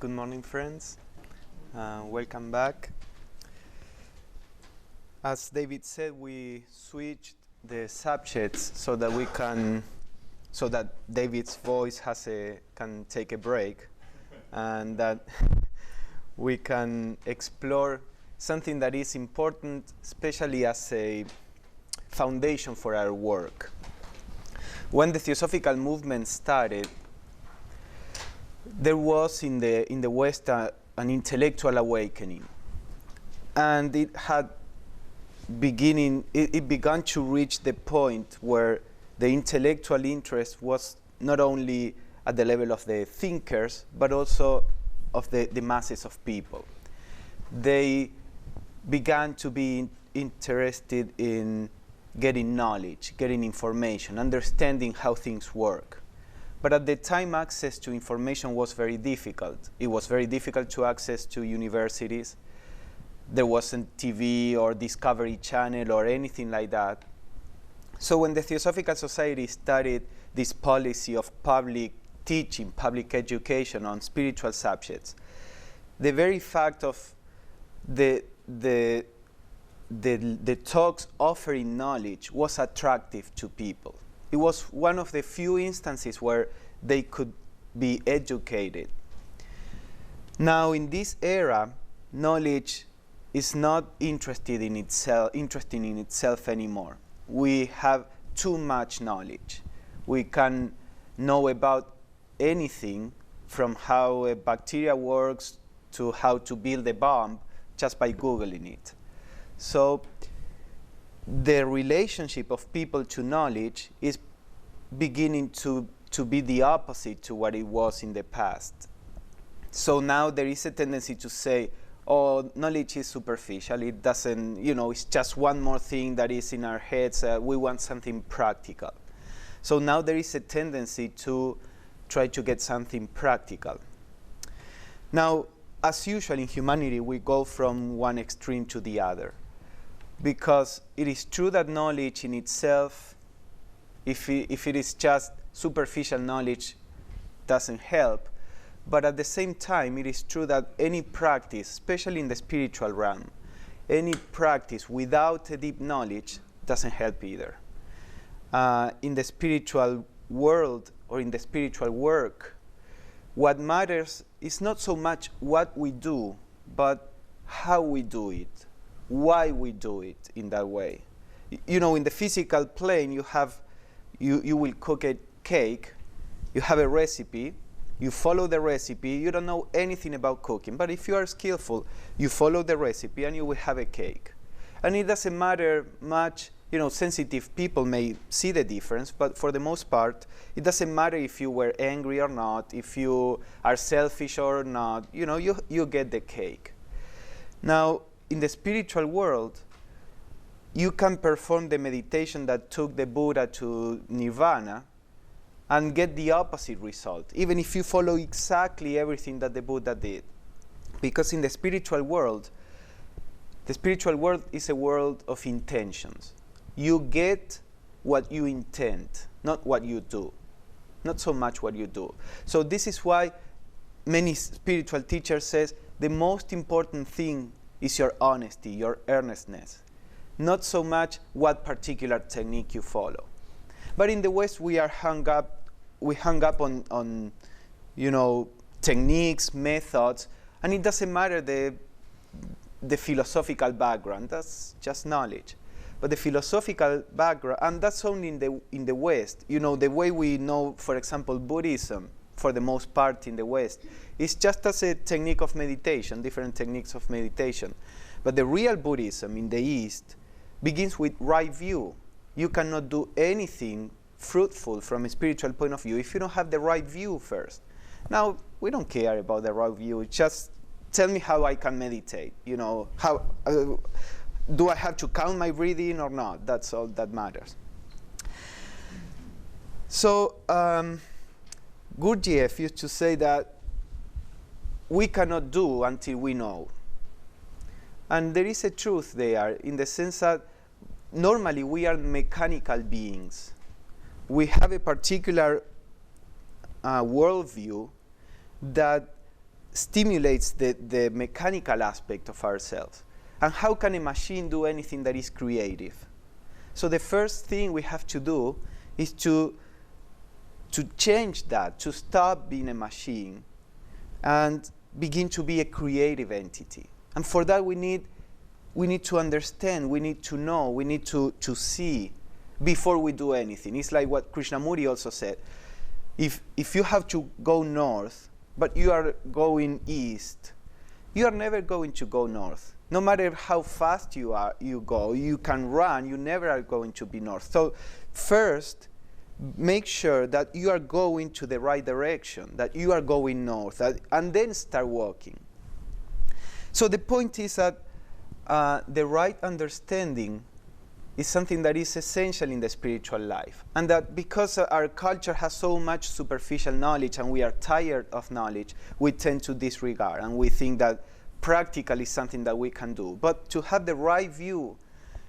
Good morning, friends. Welcome back. As David said, we switched the subjects so that David's voice can take a break, and that we can explore something that is important, especially as a foundation for our work. When the Theosophical movement started, there was in the West an intellectual awakening, and it began to reach the point where the intellectual interest was not only at the level of the thinkers, but also of the masses of people. They began to be interested in getting knowledge, getting information, understanding how things work. But at the time, access to information was very difficult. It was very difficult to access to universities. There wasn't TV or Discovery Channel or anything like that. So when the Theosophical Society started this policy of public teaching, public education on spiritual subjects, the very fact of the talks offering knowledge was attractive to people. It was one of the few instances where they could be educated. Now, in this era, knowledge is not interesting in itself anymore. We have too much knowledge. We can know about anything, from how a bacteria works to how to build a bomb, just by Googling it. So the relationship of people to knowledge is beginning to be the opposite to what it was in the past. So now there is a tendency to say, oh, knowledge is superficial. It doesn't, it's just one more thing that is in our heads. We want something practical. So now there is a tendency to try to get something practical. Now, as usual in humanity, we go from one extreme to the other. Because it is true that knowledge in itself, if it is just superficial knowledge, doesn't help. But at the same time, it is true that any practice, especially in the spiritual realm, any practice without a deep knowledge doesn't help either. In the spiritual world or in the spiritual work, what matters is not so much what we do, but how we do it. Why we do it in that way. In the physical plane, you will cook a cake, you have a recipe, you follow the recipe, you don't know anything about cooking, but if you are skillful, you follow the recipe and you will have a cake. And it doesn't matter much, sensitive people may see the difference, but for the most part, it doesn't matter if you were angry or not, if you are selfish or not, you get the cake. Now, in the spiritual world, you can perform the meditation that took the Buddha to Nirvana and get the opposite result, even if you follow exactly everything that the Buddha did. Because in the spiritual world is a world of intentions. You get what you intend, not what you do. Not so much what you do. So this is why many spiritual teachers says the most important thing is your honesty, your earnestness, not so much what particular technique you follow. But in the West, we hung up on techniques, methods, and it doesn't matter the philosophical background. That's just knowledge. But the philosophical background, and that's only in the West. The way we know, for example, Buddhism, for the most part in the West, is just as a technique of meditation, different techniques of meditation. But the real Buddhism in the East begins with right view. You cannot do anything fruitful from a spiritual point of view if you don't have the right view first. Now, we don't care about the right view. Just tell me how I can meditate. How do I have to count my breathing or not? That's all that matters. So, Gurdjieff used to say that we cannot do until we know. And there is a truth there, in the sense that normally we are mechanical beings. We have a particular worldview that stimulates the mechanical aspect of ourselves. And how can a machine do anything that is creative? So the first thing we have to do is to change that, to stop being a machine and begin to be a creative entity. And for that we need to understand, we need to know, we need to see before we do anything. It's like what Krishnamurti also said. If you have to go north, but you are going east, you are never going to go north. No matter how fast you go, you can run, you never are going to be north. So first, make sure that you are going to the right direction, that you are going north, and then start walking. So the point is that the right understanding is something that is essential in the spiritual life. And that because our culture has so much superficial knowledge and we are tired of knowledge, we tend to disregard and we think that practical is something that we can do. But to have the right view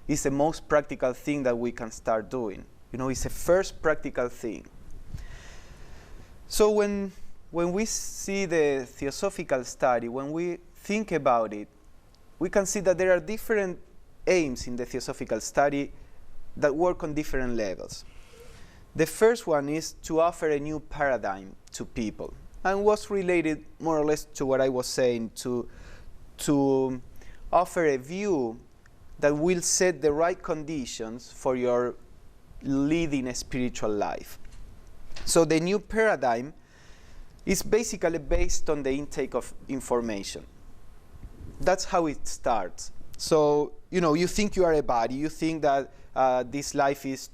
is the most practical thing that we can start doing. It's the first practical thing. So when we see the theosophical study, when we think about it, we can see that there are different aims in the theosophical study that work on different levels. The first one is to offer a new paradigm to people, and was related more or less to what I was saying, to offer a view that will set the right conditions for your leading a spiritual life. So the new paradigm is basically based on the intake of information. That's how it starts. So, you think you are a body, you think that this life is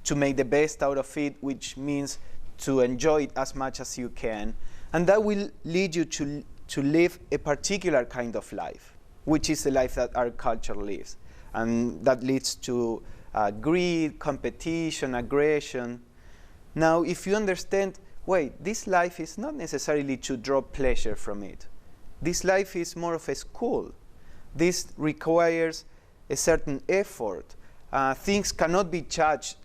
to make the best out of it, which means to enjoy it as much as you can. And that will lead you to live a particular kind of life, which is the life that our culture lives. And that leads to greed, competition, aggression. Now, if you understand, wait, this life is not necessarily to draw pleasure from it. This life is more of a school. This requires a certain effort. Things cannot be judged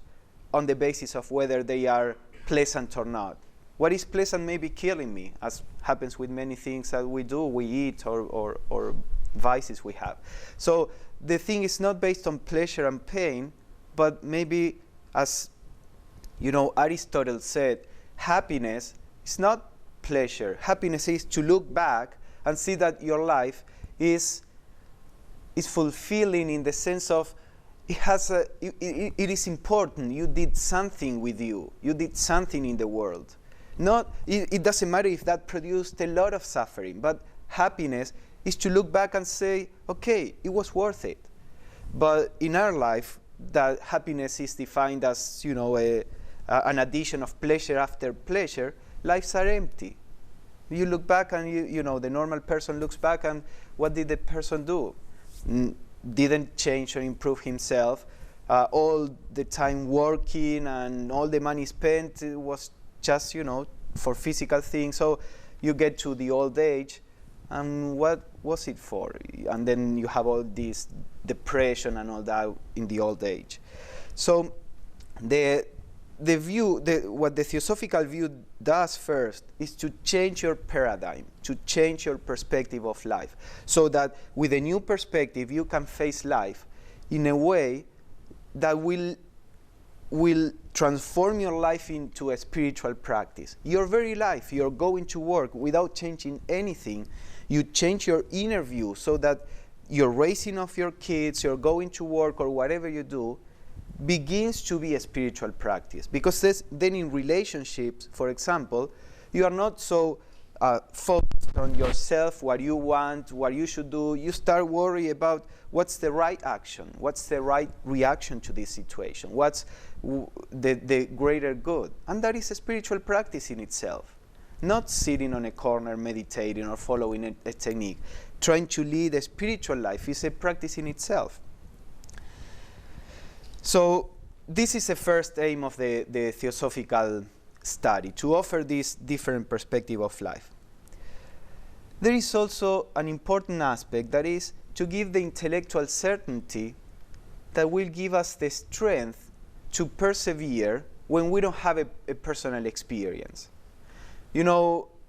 on the basis of whether they are pleasant or not. What is pleasant may be killing me, as happens with many things that we do, we eat, or vices we have. So the thing is not based on pleasure and pain, but maybe, as Aristotle said, happiness is not pleasure. Happiness is to look back and see that your life is fulfilling in the sense of it is important. You did something with you. You did something in the world. It doesn't matter if that produced a lot of suffering, but happiness is to look back and say, okay, it was worth it. But in our life, that happiness is defined as an addition of pleasure after pleasure. Lives are empty. You look back and the normal person looks back and what did the person do? Didn't change or improve himself. All the time working and all the money spent was just for physical things. So you get to the old age, and what was it for? And then you have all this depression and all that in the old age. So what the theosophical view does first is to change your paradigm, to change your perspective of life, so that with a new perspective you can face life in a way that will transform your life into a spiritual practice. Your very life, you're going to work without changing anything. You change your inner view so that your raising of your kids, you're going to work, or whatever you do, begins to be a spiritual practice. Because then in relationships, for example, you are not so focused on yourself, what you want, what you should do. You start worrying about what's the right action, what's the right reaction to this situation, what's the greater good. And that is a spiritual practice in itself. Not sitting on a corner meditating or following a technique. Trying to lead a spiritual life is a practice in itself. So this is the first aim of the theosophical study, to offer this different perspective of life. There is also an important aspect, that is to give the intellectual certainty that will give us the strength to persevere when we don't have a personal experience.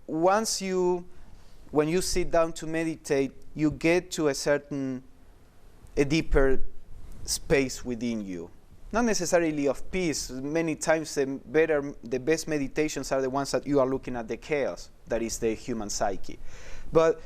Once you when you sit down to meditate, you get to a deeper space within you. Not necessarily of peace. Many times the best meditations are the ones that you are looking at the chaos that is the human psyche. But,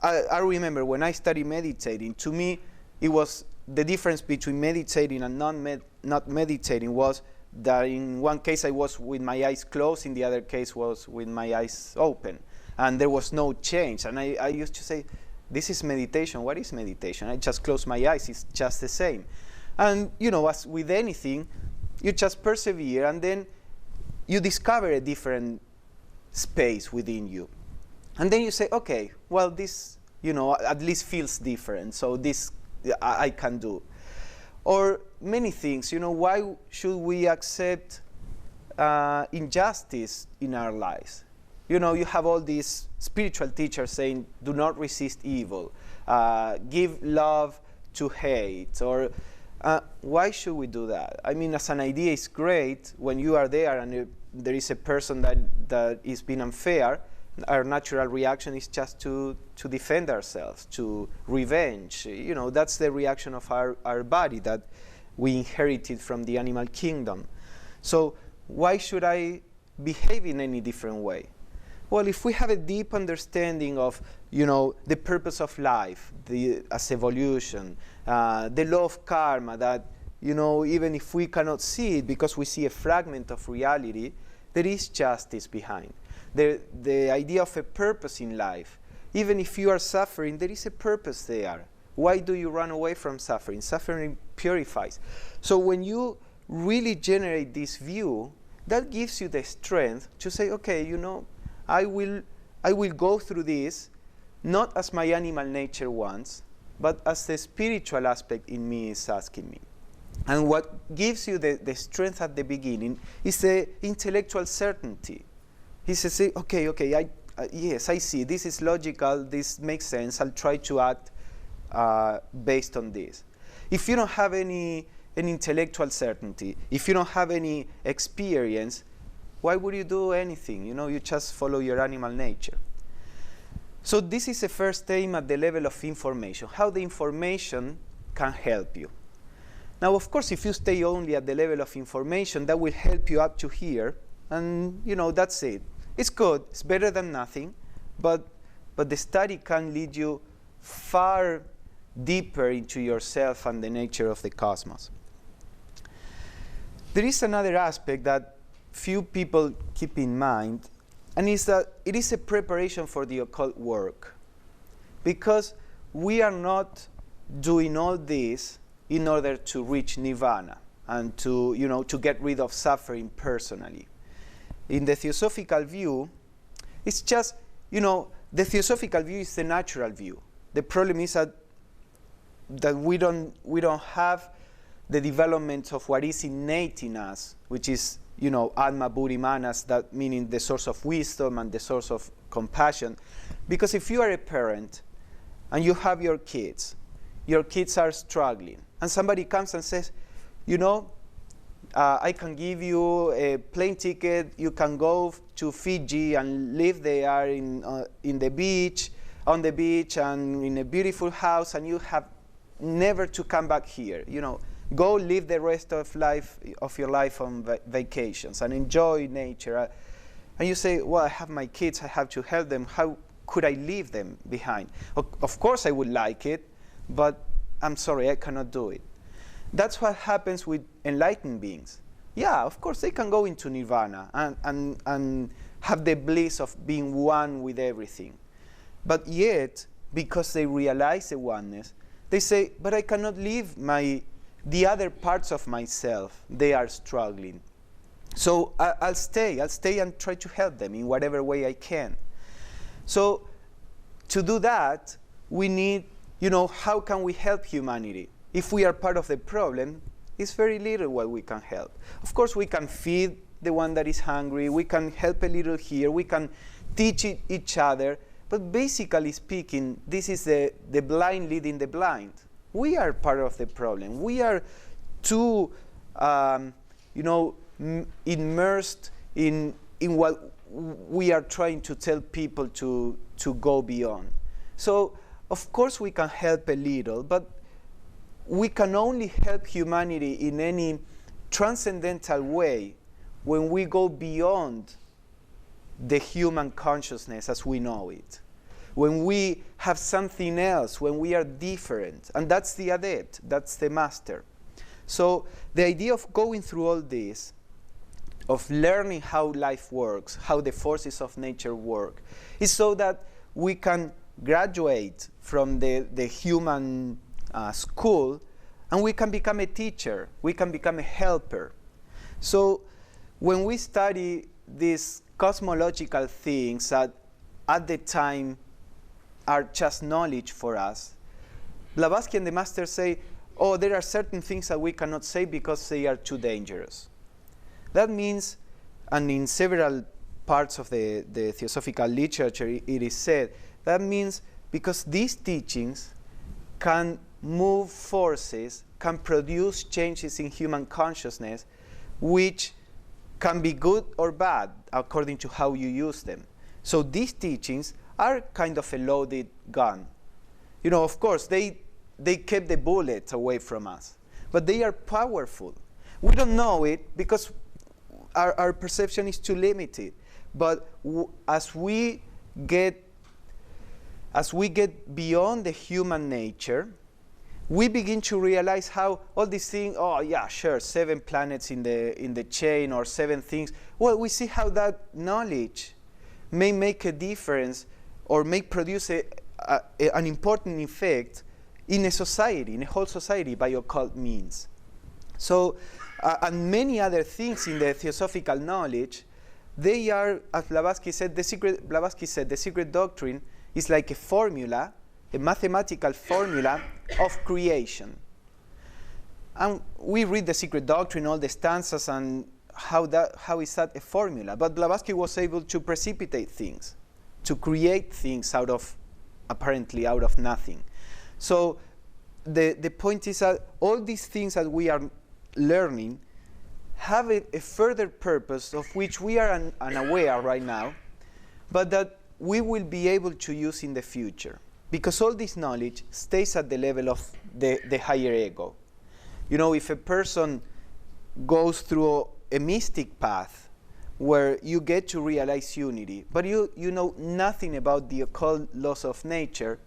I remember when I started meditating, to me, it was the difference between meditating and not meditating was that in one case I was with my eyes closed, in the other case was with my eyes open. And there was no change. And I used to say, this is meditation. What is meditation? I just close my eyes. It's just the same. And, as with anything, you just persevere, and then you discover a different space within you. And then you say, okay, well, this, at least feels different. So this I can do. Or many things, why should we accept injustice in our lives? You have all these spiritual teachers saying, do not resist evil, give love to hate, or why should we do that? I mean, as an idea, it's great when you are there and there is a person that is being unfair. Our natural reaction is just to defend ourselves, to revenge. That's the reaction of our body that we inherited from the animal kingdom. So why should I behave in any different way? Well, if we have a deep understanding of, the purpose of life, as evolution, the law of karma, that, even if we cannot see it because we see a fragment of reality, there is justice behind. The idea of a purpose in life. Even if you are suffering, there is a purpose there. Why do you run away from suffering? Suffering purifies. So when you really generate this view, that gives you the strength to say, okay, I will go through this, not as my animal nature wants, but as the spiritual aspect in me is asking me. And what gives you the strength at the beginning is the intellectual certainty. He says, okay, yes, I see. This is logical. This makes sense. I'll try to act based on this. If you don't have any intellectual certainty, if you don't have any experience, why would you do anything? You just follow your animal nature. So this is the first aim at the level of information, how the information can help you. Now, of course, if you stay only at the level of information, that will help you up to here, and that's it. It's good, it's better than nothing, but the study can lead you far deeper into yourself and the nature of the cosmos. There is another aspect that few people keep in mind, and is that it is a preparation for the occult work. Because we are not doing all this in order to reach nirvana and to get rid of suffering personally. In the theosophical view, it's just, the theosophical view is the natural view. The problem is that we don't have the development of what is innate in us, which is, Atma Buddhi Manas, that meaning the source of wisdom and the source of compassion. Because if you are a parent and you have your kids are struggling, and somebody comes and says, I can give you a plane ticket, you can go to Fiji and live there on the beach and in a beautiful house, and you have never to come back here. Go live the rest of your life on vacations and enjoy nature. And you say, well, I have my kids, I have to help them. How could I leave them behind? Of course I would like it, but I'm sorry, I cannot do it. That's what happens with enlightened beings. Yeah, of course, they can go into nirvana and have the bliss of being one with everything. But yet, because they realize the oneness, they say, but I cannot leave the other parts of myself. They are struggling. So I'll stay and try to help them in whatever way I can. So to do that, we need, how can we help humanity? If we are part of the problem, it's very little what we can help. Of course, we can feed the one that is hungry. We can help a little here. We can teach each other. But basically speaking, this is the blind leading the blind. We are part of the problem. We are too, immersed in what we are trying to tell people to go beyond. So, of course, we can help a little, but we can only help humanity in any transcendental way when we go beyond the human consciousness as we know it. When we have something else, when we are different. And that's the adept, that's the master. So the idea of going through all this, of learning how life works, how the forces of nature work, is so that we can graduate from the human school and we can become a teacher, we can become a helper. So when we study these cosmological things that at the time are just knowledge for us, Blavatsky and the Master say, oh, there are certain things that we cannot say because they are too dangerous. That means, and in several parts of the theosophical literature it is said, that means because these teachings can move forces, can produce changes in human consciousness, which can be good or bad according to how you use them. So these teachings are kind of a loaded gun. You know, of course, they kept the bullets away from us, but they are powerful. We don't know it because our perception is too limited. But as we get beyond the human nature, we begin to realize how all these things, oh yeah, sure, 7 planets in the chain or 7 things. Well, we see how that knowledge may make a difference or may produce an important effect in a society, in a whole society, by occult means. So, and many other things in the theosophical knowledge, they are, as Blavatsky said, the secret doctrine is like a formula, a mathematical formula of creation. And we read the secret doctrine, all the stanzas, and how is that a formula? But Blavatsky was able to precipitate things, to create things apparently out of nothing. So the point is that all these things that we are learning have a further purpose of which we are unaware right now, but that we will be able to use in the future. Because all this knowledge stays at the level of the higher ego. You know, if a person goes through a mystic path where you get to realize unity, but you know nothing about the occult laws of nature,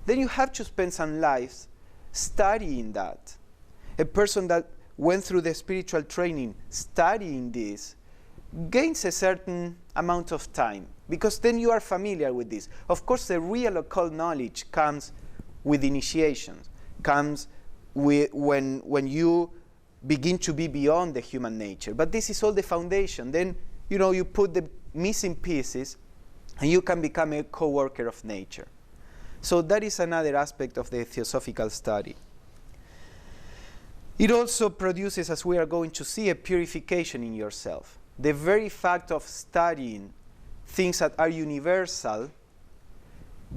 then you have to spend some lives studying that. A person that went through the spiritual training studying this gains a certain amount of time, because then you are familiar with this. Of course, the real occult knowledge comes with initiations, comes when you begin to be beyond the human nature. But this is all the foundation. Then, you know, you put the missing pieces and you can become a co-worker of nature. So that is another aspect of the theosophical study. It also produces, as we are going to see, a purification in yourself. The very fact of studying things that are universal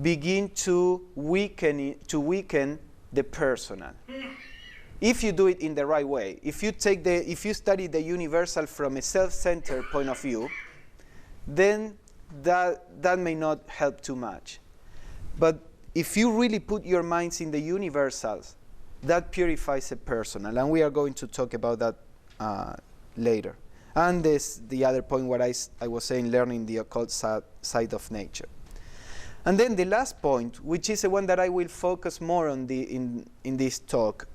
begin to weaken the personal. If you do it in the right way, if you study the universal from a self-centered point of view, then that may not help too much. But if you really put your minds in the universals, that purifies a personal, and we are going to talk about that later. And this the other point where I was saying, learning the occult side of nature. And then the last point, which is the one that I will focus more on in this talk,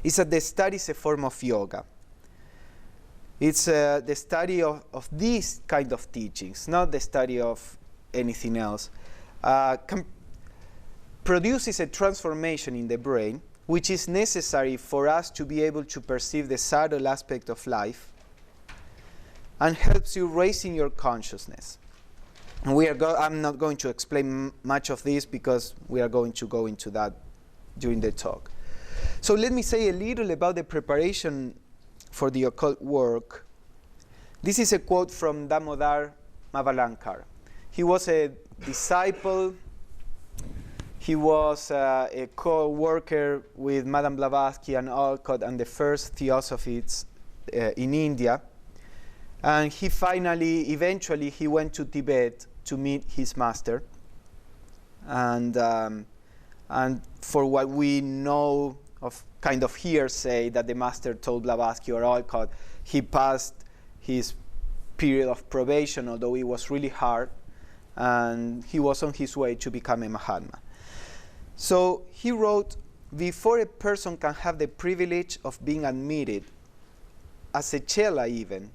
is that the study is a form of yoga. It's the study of these kind of teachings, not the study of anything else. Produces a transformation in the brain, which is necessary for us to be able to perceive the subtle aspect of life, and helps you raising your consciousness. And I'm not going to explain much of this because we are going to go into that during the talk. So let me say a little about the preparation for the occult work. This is a quote from Damodar Mavalankar. He was a disciple. He was a co-worker with Madame Blavatsky and Alcott and the first theosophists in India. And he eventually, he went to Tibet to meet his master. And for what we know of kind of hearsay that the master told Blavatsky or Alcott, he passed his period of probation, although it was really hard, and he was on his way to become a Mahatma. So he wrote, before a person can have the privilege of being admitted, as a chela even,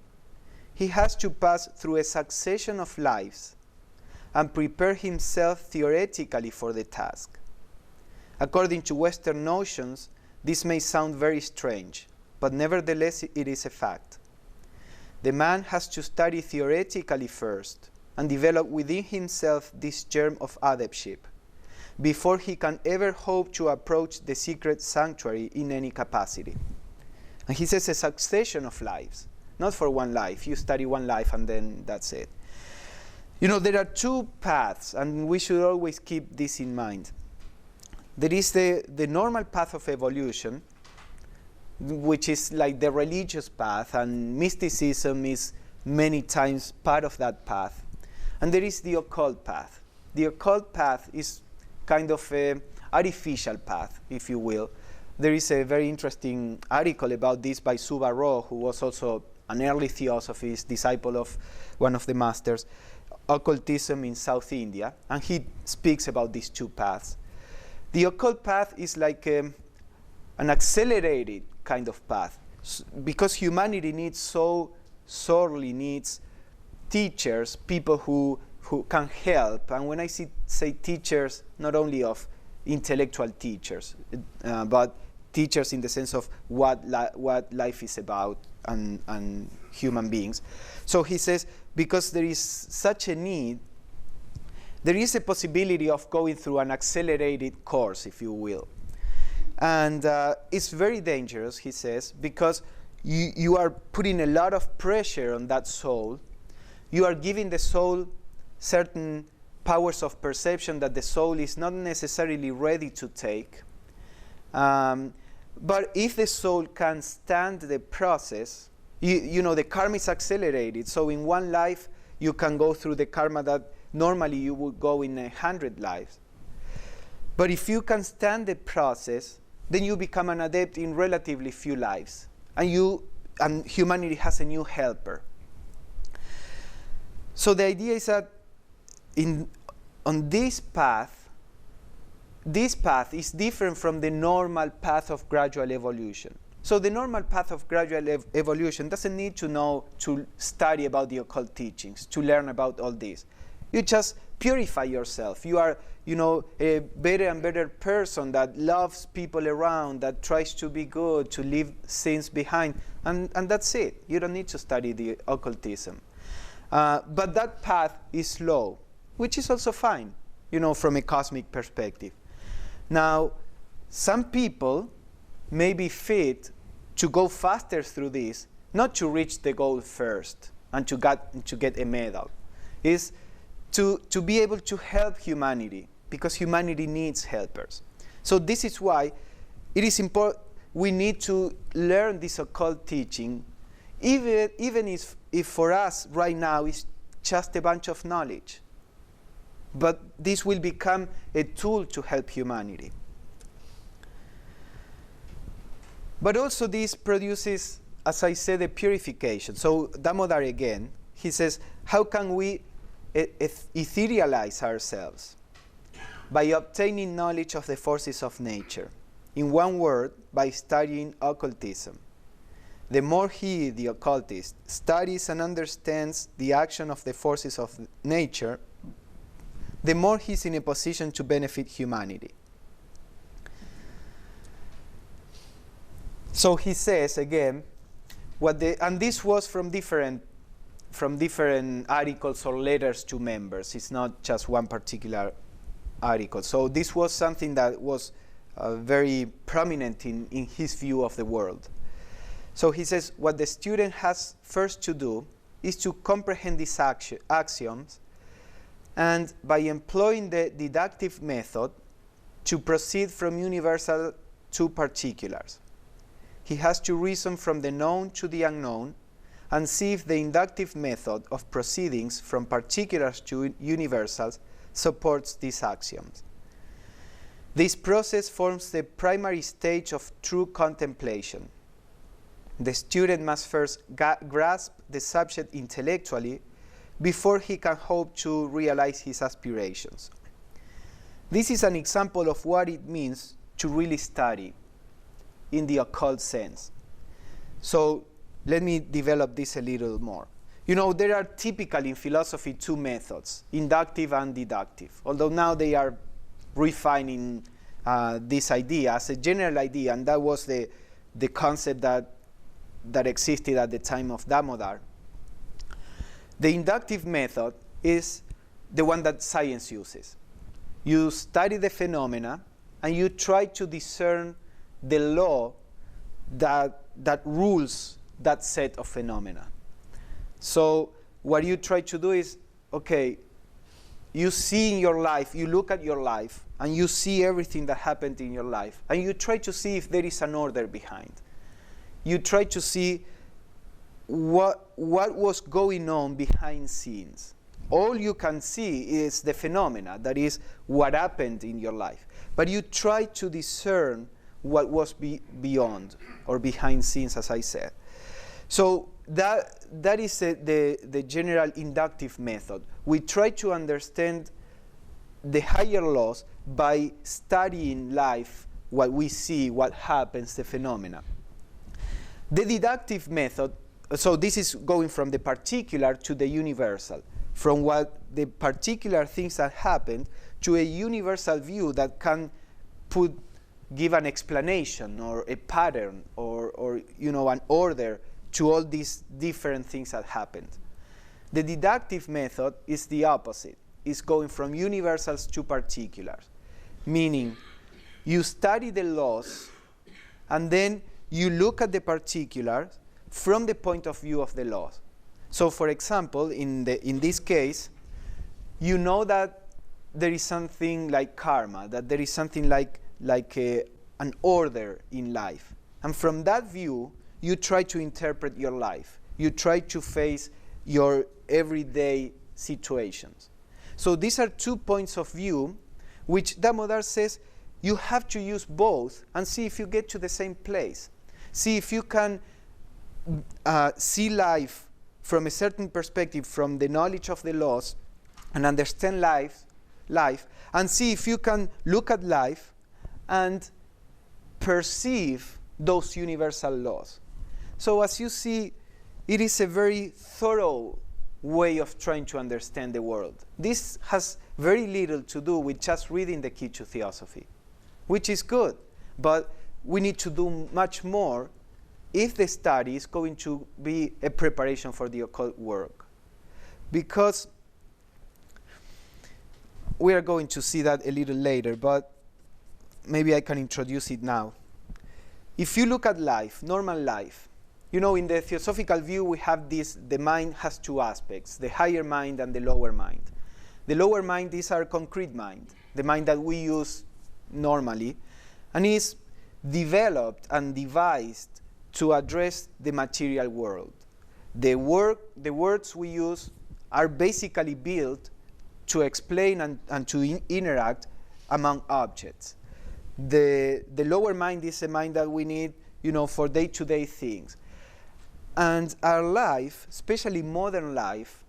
he has to pass through a succession of lives and prepare himself theoretically for the task. According to Western notions, this may sound very strange, but nevertheless it is a fact. The man has to study theoretically first and develop within himself this germ of adeptship before he can ever hope to approach the secret sanctuary in any capacity. And he says a succession of lives, not for one life. You study one life and then that's it. There are two paths, and we should always keep this in mind. There is the normal path of evolution, which is like the religious path, and mysticism is many times part of that path. And there is the occult path. The occult path is kind of an artificial path, if you will. There is a very interesting article about this by Suba Ro, who was also an early theosophist, disciple of one of the masters, Occultism in South India, and he speaks about these two paths. The occult path is like an accelerated kind of path, because humanity so sorely needs teachers, people who can help. And when I say teachers, not only of intellectual teachers, but teachers in the sense of what life is about and human beings. So he says, because there is such a need, there is a possibility of going through an accelerated course, if you will. And it's very dangerous, he says, because you are putting a lot of pressure on that soul. You are giving the soul certain powers of perception that the soul is not necessarily ready to take. But if the soul can stand the process, the karma is accelerated. So in one life, you can go through the karma that normally you would go in 100 lives. But if you can stand the process, then you become an adept in relatively few lives. And humanity has a new helper. So the idea is that on this path is different from the normal path of gradual evolution. So the normal path of gradual evolution doesn't need to study about the occult teachings, to learn about all this. You just purify yourself. You are, a better and better person that loves people around, that tries to be good, to leave sins behind, and that's it. You don't need to study the occultism. But that path is slow, which is also fine, from a cosmic perspective. Now, some people may be fit to go faster through this, not to reach the goal first and to get a medal. Is to be able to help humanity, because humanity needs helpers. So this is why it is important. We need to learn this occult teaching, even if for us right now it's just a bunch of knowledge. But this will become a tool to help humanity. But also this produces, as I said, a purification. So Damodar again, he says, how can we etherealize ourselves? By obtaining knowledge of the forces of nature. In one word, by studying occultism. The more he, the occultist, studies and understands the action of the forces of nature, the more he's in a position to benefit humanity. So he says again, and this was from different articles or letters to members. It's not just one particular article. So this was something that was very prominent in his view of the world. So he says, what the student has first to do is to comprehend these axioms, and by employing the deductive method, to proceed from universal to particulars. He has to reason from the known to the unknown, and see if the inductive method of proceedings from particulars to universals supports these axioms. This process forms the primary stage of true contemplation. The student must first grasp the subject intellectually before he can hope to realize his aspirations. This is an example of what it means to really study in the occult sense. So let me develop this a little more. You know, there are typically in philosophy two methods, inductive and deductive, although now they are refining this idea as a general idea, and that was the concept that existed at the time of Damodar. The inductive method is the one that science uses. You study the phenomena and you try to discern the law that rules that set of phenomena. So what you try to do is, okay, you see in your life, you look at your life, and you see everything that happened in your life, and you try to see if there is an order behind. You try to see what was going on behind scenes. All you can see is the phenomena, that is what happened in your life. But you try to discern what was beyond or behind scenes, as I said. So that is the general inductive method. We try to understand the higher laws by studying life, what we see, what happens, the phenomena. The deductive method, so this is going from the particular to the universal, from what the particular things that happened to a universal view that can give an explanation or a pattern or an order to all these different things that happened. The deductive method is the opposite. It's going from universals to particulars, meaning you study the laws and then you look at the particulars from the point of view of the laws. So, for example, in this case, you know that there is something like karma, that there is something like an order in life. And from that view, you try to interpret your life. You try to face your everyday situations. So these are 2 points of view, which Damodar says you have to use both and see if you get to the same place. See if you can see life from a certain perspective, from the knowledge of the laws, and understand life, and see if you can look at life and perceive those universal laws. So as you see, it is a very thorough way of trying to understand the world. This has very little to do with just reading the Key to Theosophy, which is good, but we need to do much more if the study is going to be a preparation for the occult work. Because we are going to see that a little later, but maybe I can introduce it now. If you look at life, normal life, in the theosophical view we have the mind has two aspects, the higher mind and the lower mind. The lower mind is our concrete mind, the mind that we use normally, and is developed and devised to address the material world. The words we use are basically built to explain and to interact among objects. The lower mind is a mind that we need, for day-to-day things. And our life, especially modern life,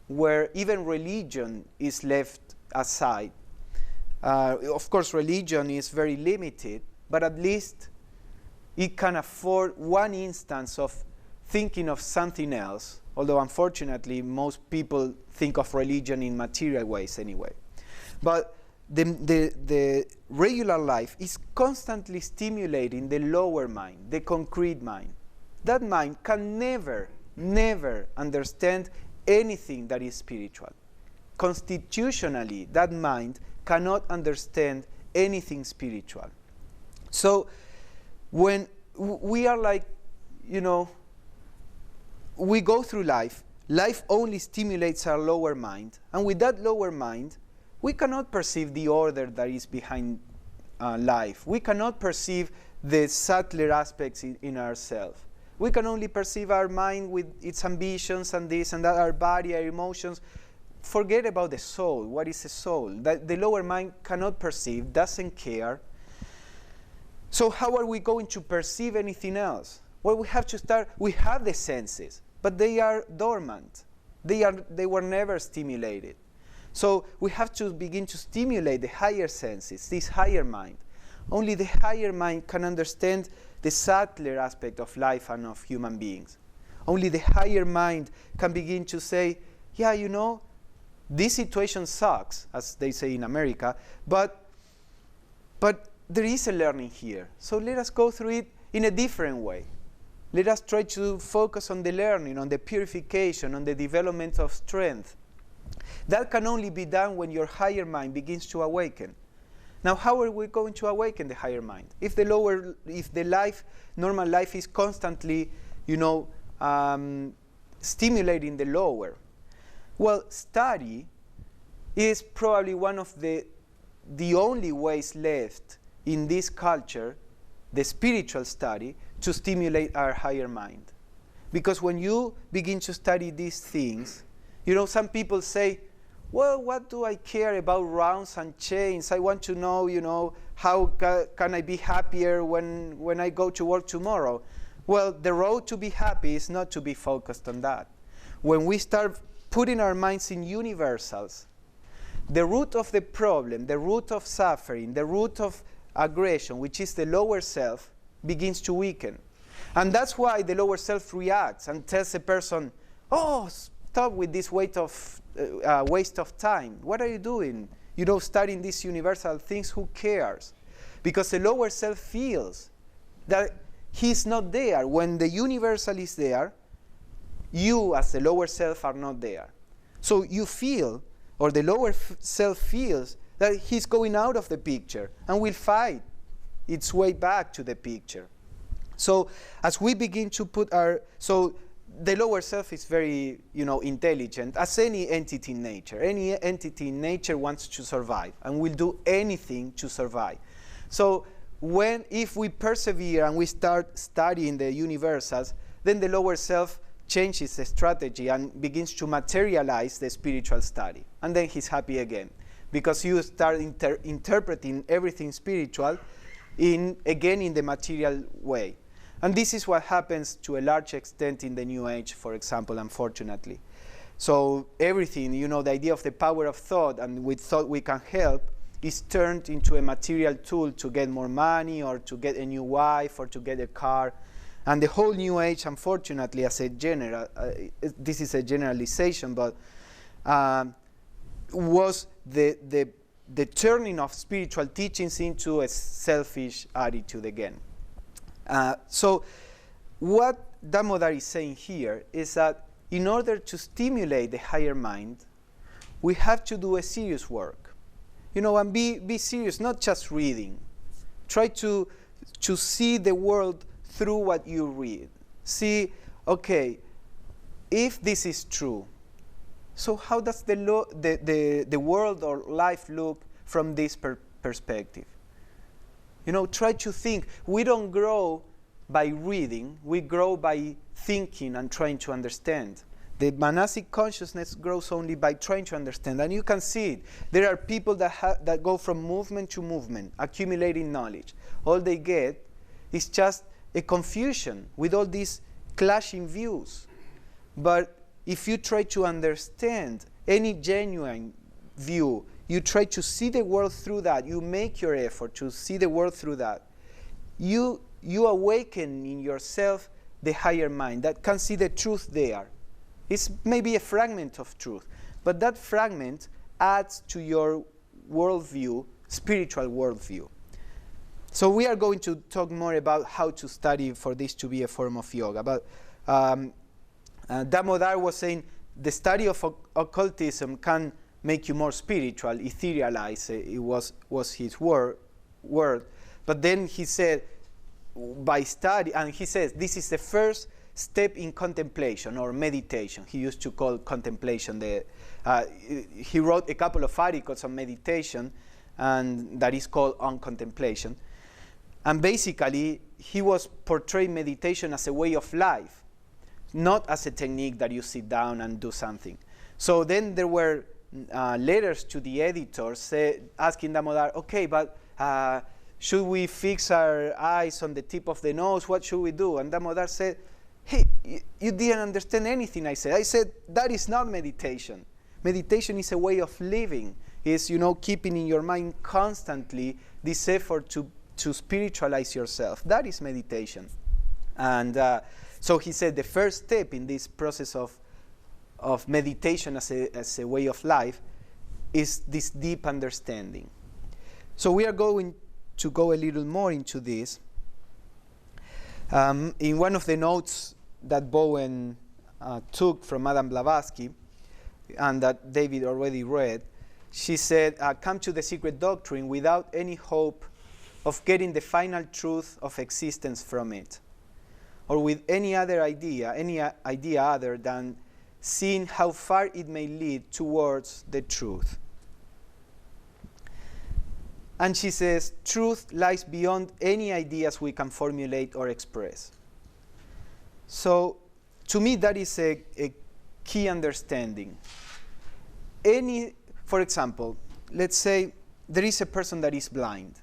where even religion is left aside. Of course, religion is very limited, but at least it can afford one instance of thinking of something else, although unfortunately most people think of religion in material ways anyway. But the regular life is constantly stimulating the lower mind, the concrete mind. That mind can never understand anything that is spiritual. Constitutionally, that mind cannot understand anything spiritual. So when we are we go through life only stimulates our lower mind, and with that lower mind, we cannot perceive the order that is behind life. We cannot perceive the subtler aspects in ourselves. We can only perceive our mind with its ambitions and this and that, our body, our emotions. Forget about the soul. What is a soul? That the lower mind cannot perceive, doesn't care. So how are we going to perceive anything else? Well, we have to start. We have the senses, but they are dormant. They were never stimulated. So we have to begin to stimulate the higher senses, this higher mind. Only the higher mind can understand the subtler aspect of life and of human beings. Only the higher mind can begin to say, yeah, you know, this situation sucks, as they say in America, but there is a learning here. So let us go through it in a different way. Let us try to focus on the learning, on the purification, on the development of strength. That can only be done when your higher mind begins to awaken. Now, how are we going to awaken the higher mind? If normal life is constantly, stimulating the lower, well, study is probably one of the only ways left in this culture, the spiritual study, to stimulate our higher mind. Because when you begin to study these things, some people say, well, what do I care about rounds and chains? I want to know, how can I be happier when I go to work tomorrow? Well, the road to be happy is not to be focused on that. When we start putting our minds in universals, the root of the problem, the root of suffering, the root of aggression, which is the lower self, begins to weaken. And that's why the lower self reacts and tells a person, oh, stop with this waste of time. What are you doing? Studying these universal things, who cares? Because the lower self feels that he's not there. When the universal is there, you as the lower self are not there. So you feel, or the lower self feels, that he's going out of the picture and will fight its way back to the picture. So as we begin to put the lower self is very, intelligent, as any entity in nature. Any entity in nature wants to survive and will do anything to survive. So if we persevere and we start studying the universals, then the lower self changes the strategy and begins to materialize the spiritual study. And then he's happy again, because you start interpreting everything spiritual again in the material way. And this is what happens to a large extent in the New Age, for example, unfortunately. So everything, the idea of the power of thought, and with thought we can help, is turned into a material tool to get more money or to get a new wife or to get a car. And the whole New Age, unfortunately, as a general, this is a generalization, but was the turning of spiritual teachings into a selfish attitude again. So what Damodar is saying here is that in order to stimulate the higher mind, we have to do a serious work. And be serious, not just reading. Try to see the world through what you read. See, okay, if this is true, so how does the world or life look from this perspective? Try to think. We don't grow by reading. We grow by thinking and trying to understand. The monastic consciousness grows only by trying to understand. And you can see it. There are people that go from movement to movement, accumulating knowledge. All they get is just a confusion with all these clashing views. But if you try to understand any genuine view, you try to see the world through that, you make your effort to see the world through that, you awaken in yourself the higher mind that can see the truth there. It's maybe a fragment of truth, but that fragment adds to your worldview, spiritual worldview. So we are going to talk more about how to study for this to be a form of yoga. But Damodar was saying the study of occultism can make you more spiritual, etherealize it was his word. But then he said, by study, and he says this is the first step in contemplation or meditation. He used to call contemplation. He wrote a couple of articles on meditation, and that is called On Contemplation. And basically, he was portraying meditation as a way of life, not as a technique that you sit down and do something. So then there were letters to the editors asking Damodar, okay, but should we fix our eyes on the tip of the nose? What should we do? And Damodar said, hey, you didn't understand anything I said. I said, that is not meditation. Meditation is a way of living. It's, keeping in your mind constantly this effort to spiritualize yourself. That is meditation. And so he said the first step in this process of meditation as a way of life is this deep understanding. So we are going to go a little more into this. In one of the notes that Bowen took from Madame Blavatsky, and that David already read, she said, come to the secret doctrine without any hope of getting the final truth of existence from it, or with any idea other than seeing how far it may lead towards the truth. And she says, truth lies beyond any ideas we can formulate or express. So, to me, that is a key understanding. For example, let's say there is a person that is blind.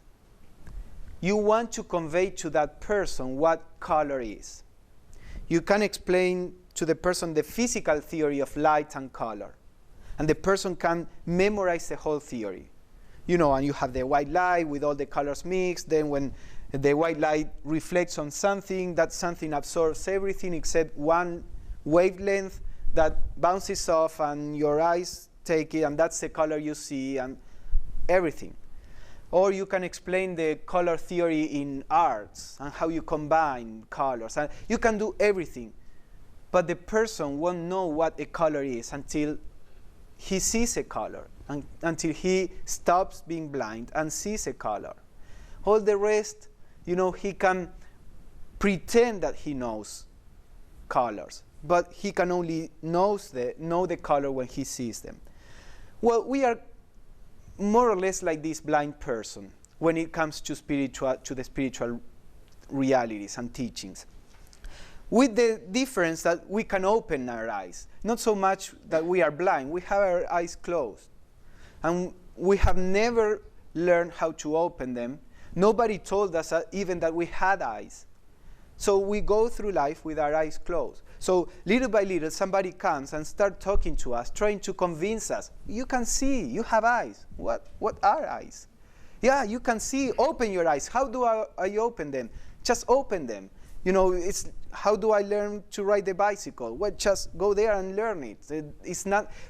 You want to convey to that person what color is. You can explain to the person the physical theory of light and color. And the person can memorize the whole theory. And you have the white light with all the colors mixed. Then when the white light reflects on something, that something absorbs everything except one wavelength that bounces off, and your eyes take it, and that's the color you see, and everything. Or you can explain the color theory in arts and how you combine colors. And you can do everything. But the person won't know what a color is until he sees a color, until he stops being blind and sees a color. All the rest, he can pretend that he knows colors, but he can only know the color when he sees them. Well, we are more or less like this blind person when it comes to the spiritual realities and teachings, with the difference that we can open our eyes. Not so much that we are blind. We have our eyes closed. And we have never learned how to open them. Nobody told us even that we had eyes. So we go through life with our eyes closed. So little by little, somebody comes and starts talking to us, trying to convince us. You can see. You have eyes. What are eyes? Yeah, you can see. Open your eyes. How do I open them? Just open them. It's how do I learn to ride the bicycle? Well, just go there and learn it.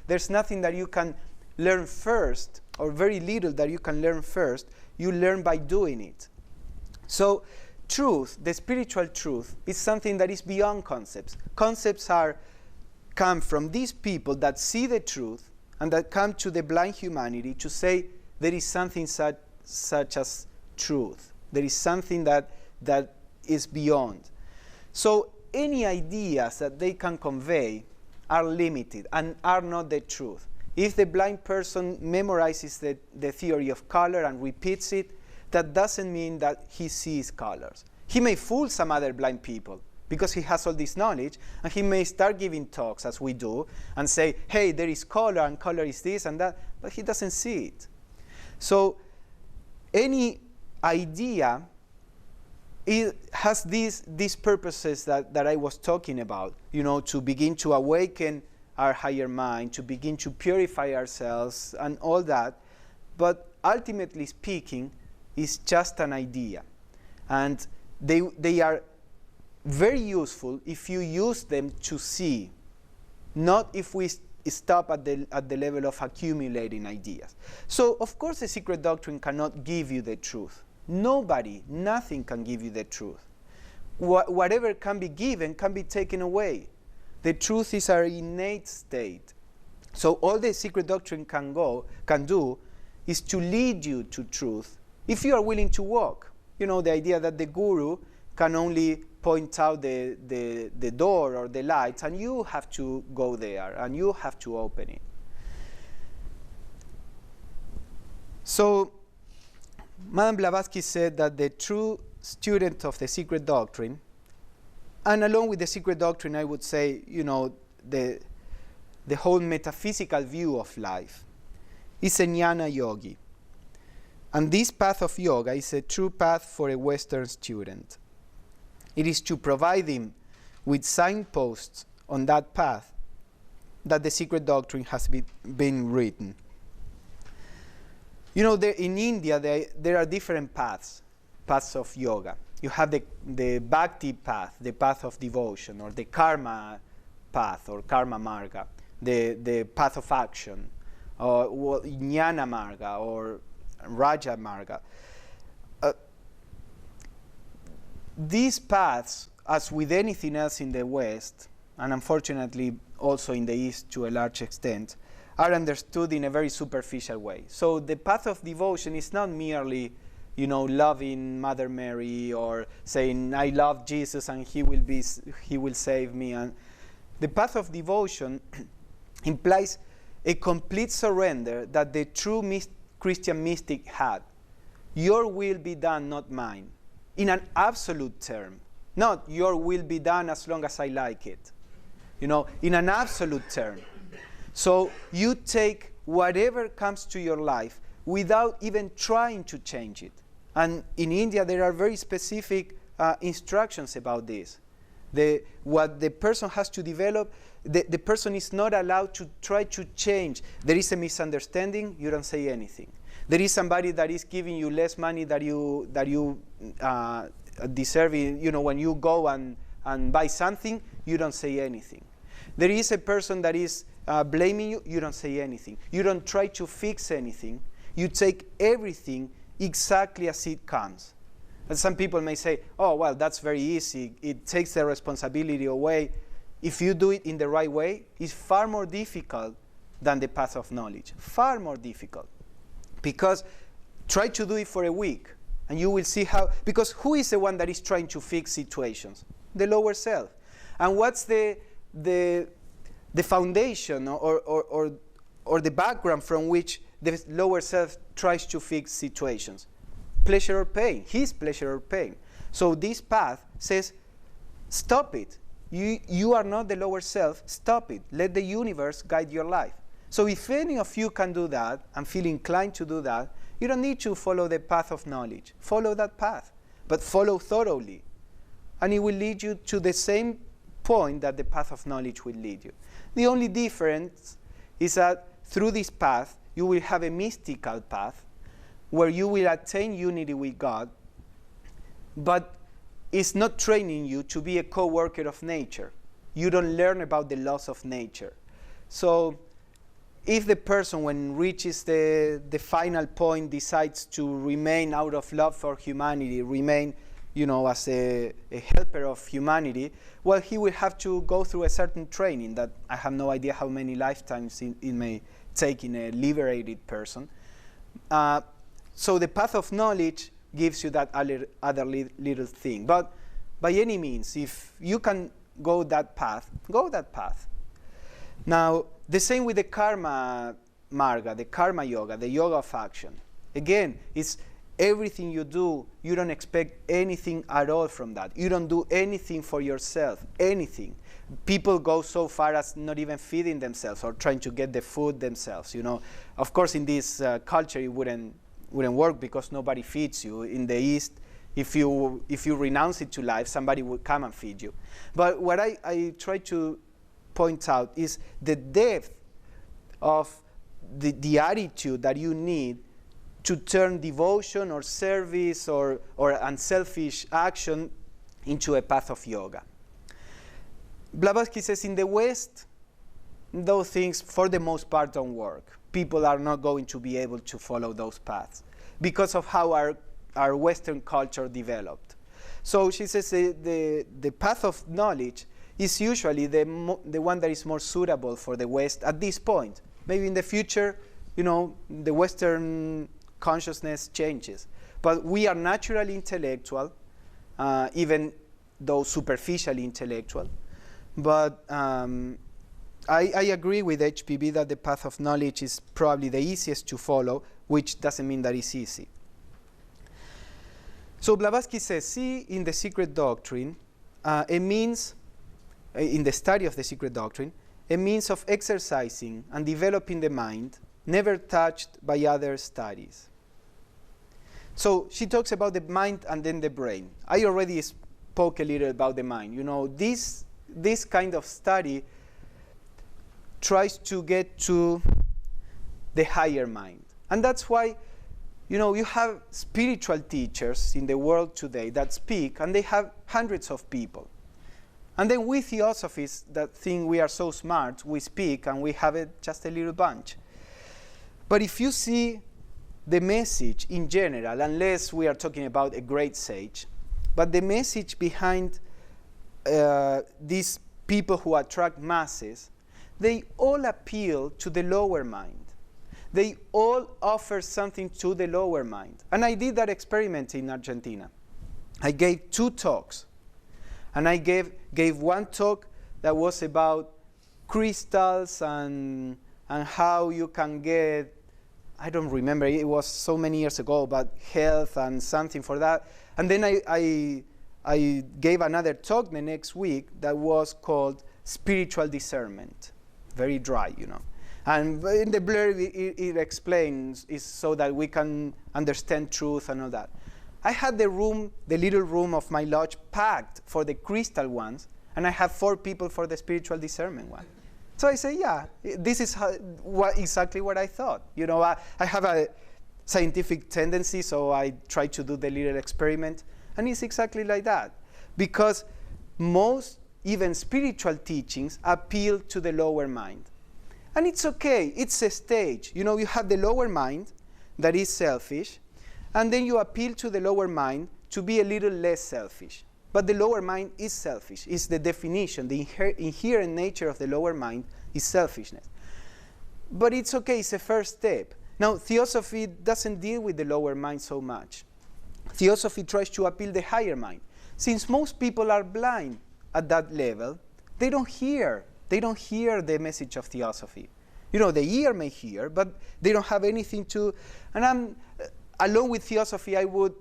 There's nothing that you can learn first, or very little that you can learn first. You learn by doing it. So truth, the spiritual truth, is something that is beyond concepts. Concepts come from these people that see the truth and that come to the blind humanity to say there is something such as truth. There is something that is beyond. So any ideas that they can convey are limited and are not the truth. If the blind person memorizes the theory of color and repeats it, that doesn't mean that he sees colors. He may fool some other blind people because he has all this knowledge, and he may start giving talks, as we do, and say, hey, there is color, and color is this and that, but he doesn't see it. So any idea, it has these purposes that I was talking about, to begin to awaken our higher mind, to begin to purify ourselves and all that. But ultimately speaking, it's just an idea. And they are very useful if you use them to see, not if we stop at the level of accumulating ideas. So, of course, the secret doctrine cannot give you the truth. Nothing can give you the truth. Whatever can be given can be taken away. The truth is our innate state. So all the secret doctrine can do is to lead you to truth if you are willing to walk. The idea that the guru can only point out the door or the lights, and you have to go there and you have to open it. So Madame Blavatsky said that the true student of the secret doctrine, and along with the secret doctrine, I would say, the whole metaphysical view of life, is a Jnana yogi. And this path of yoga is a true path for a Western student. It is to provide him with signposts on that path that the secret doctrine has been written. In India, there are different paths of yoga. You have the bhakti path, the path of devotion, or the karma path, or karma marga, the path of action, or jnana marga, or raja marga. These paths, as with anything else in the West, and unfortunately also in the East to a large extent, are understood in a very superficial way. So the path of devotion is not merely, loving Mother Mary or saying, I love Jesus and he will save me. And the path of devotion implies a complete surrender that the true Christian mystic had. Your will be done, not mine. In an absolute term. Not your will be done as long as I like it. In an absolute term. So you take whatever comes to your life without even trying to change it. And in India, there are very specific instructions about this. What the person has to develop, the person is not allowed to try to change. There is a misunderstanding, you don't say anything. There is somebody that is giving you less money that you deserve. When you go and buy something, you don't say anything. There is a person that is blaming you, you don't say anything. You don't try to fix anything. You take everything exactly as it comes. And some people may say, oh, well, that's very easy. It takes the responsibility away. If you do it in the right way, it's far more difficult than the path of knowledge. Far more difficult. Because try to do it for a week, and you will see how, because who is the one that is trying to fix situations? The lower self. And what's the foundation or the background from which the lower self tries to fix situations? Pleasure or pain, his pleasure or pain. So this path says, stop it. You are not the lower self, stop it. Let the universe guide your life. So if any of you can do that and feel inclined to do that, you don't need to follow the path of knowledge. Follow that path, but follow thoroughly. And it will lead you to the same point that the path of knowledge will lead you. The only difference is that through this path, you will have a mystical path where you will attain unity with God, but it's not training you to be a co-worker of nature. You don't learn about the laws of nature. So if the person, when reaches the final point, decides to remain out of love for humanity, remain, as a helper of humanity, well, he will have to go through a certain training that I have no idea how many lifetimes it may take in a liberated person. So the path of knowledge gives you that other little thing. But by any means, if you can go that path, go that path. Now, the same with the karma marga, the karma yoga, the yoga of action. Again, it's everything you do, you don't expect anything at all from that. You don't do anything for yourself, anything. People go so far as not even feeding themselves or trying to get the food themselves. Of course, in this culture, it wouldn't work because nobody feeds you. In the East, if you renounce it to life, somebody would come and feed you. But what I try to point out is the depth of the attitude that you need to turn devotion or service or unselfish action into a path of yoga. Blavatsky says in the West, those things for the most part don't work. People are not going to be able to follow those paths because of how our Western culture developed. So she says the path of knowledge is usually the one that is more suitable for the West at this point. Maybe in the future, the Western consciousness changes. But we are naturally intellectual, even though superficially intellectual. But I agree with HPB that the path of knowledge is probably the easiest to follow, which doesn't mean that it's easy. So Blavatsky says, see in the secret doctrine, a means, in the study of the secret doctrine, a means of exercising and developing the mind, never touched by other studies. So she talks about the mind and then the brain. I already spoke a little about the mind. You know, this kind of study tries to get to the higher mind. And that's why, you know, you have spiritual teachers in the world today that speak, and they have hundreds of people. And then we theosophists that think we are so smart, we speak and we have just a little bunch. But if you see the message in general, unless we are talking about a great sage, but the message behind these people who attract masses, they all appeal to the lower mind. They all offer something to the lower mind. And I did that experiment in Argentina. I gave 2 talks. And I gave one talk that was about crystals and how you can get, I don't remember, it was so many years ago, about health and something for that. And then I gave another talk the next week that was called Spiritual Discernment. Very dry, you know. And in the blurb it explains, is so that we can understand truth and all that. I had the little room of my lodge packed for the crystal ones, and I have 4 people for the spiritual discernment one. So I say, yeah, this is exactly what I thought. You know, I have a scientific tendency, so I try to do the little experiment, and it's exactly like that. Because most, even spiritual teachings, appeal to the lower mind. And it's okay, it's a stage. You know, you have the lower mind that is selfish, and then you appeal to the lower mind to be a little less selfish. But the lower mind is selfish. It's the definition. The inherent nature of the lower mind is selfishness. But it's okay, it's a first step. Now, theosophy doesn't deal with the lower mind so much. Theosophy tries to appeal the higher mind. Since most people are blind at that level, they don't hear the message of theosophy. You know, the ear may hear, but they don't have anything to. And along with theosophy, I would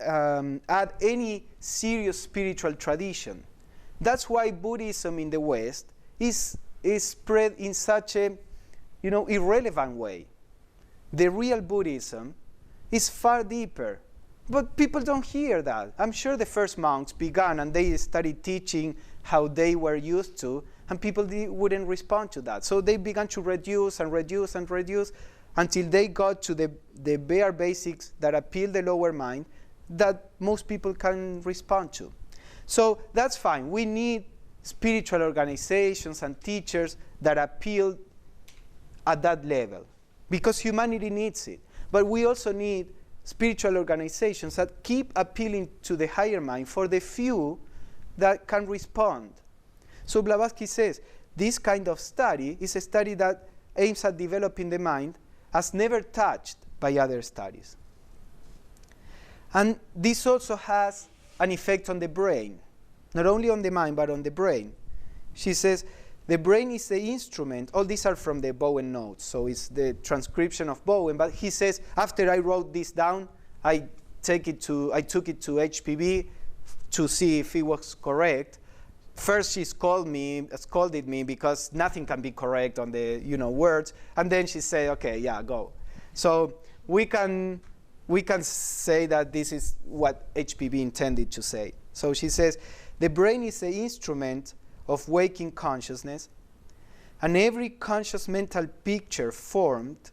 add any serious spiritual tradition. That's why Buddhism in the West is spread in such a, you know, irrelevant way. The real Buddhism is far deeper, but people don't hear that. I'm sure the first monks began and they started teaching how they were used to, and people wouldn't respond to that. So they began to reduce and reduce and reduce until they got to the bare basics that appeal the lower mind that most people can respond to. So that's fine. We need spiritual organizations and teachers that appeal at that level because humanity needs it. But we also need spiritual organizations that keep appealing to the higher mind for the few that can respond. So Blavatsky says this kind of study is a study that aims at developing the mind as never touched by other studies. And this also has an effect on the brain, not only on the mind, but on the brain. She says, the brain is the instrument. All these are from the Bowen notes, so it's the transcription of Bowen. But he says, after I wrote this down, I took it to HPB to see if it was correct. First, she scolded me because nothing can be correct on the words, and then she said, "Okay, yeah, go." So we can say that this is what HPB intended to say. So she says, the brain is the instrument of waking consciousness, and every conscious mental picture formed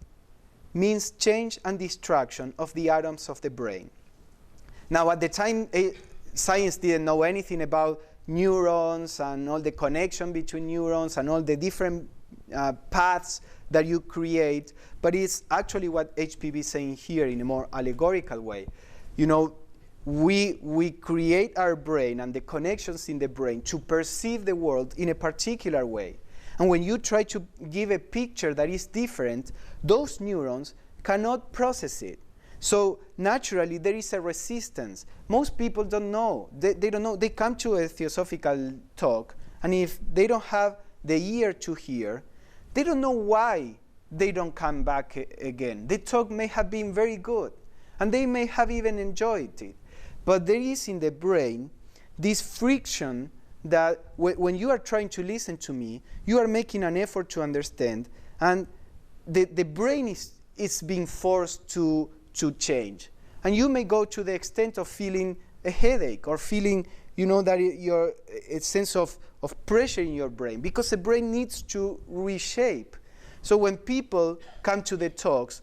means change and destruction of the atoms of the brain. Now, at the time, science didn't know anything about neurons and all the connection between neurons and all the different paths that you create, but it's actually what HPB is saying here in a more allegorical way. You know, we create our brain and the connections in the brain to perceive the world in a particular way. And when you try to give a picture that is different, those neurons cannot process it. So naturally, there is a resistance. Most people don't know. They don't know. They come to a theosophical talk, and if they don't have the ear to hear, they don't know why they don't come back again. The talk may have been very good, and they may have even enjoyed it. But there is in the brain this friction that when you are trying to listen to me, you are making an effort to understand, and the brain is being forced to change. And you may go to the extent of feeling a headache or feeling, that a sense of pressure in your brain, because the brain needs to reshape. So when people come to the talks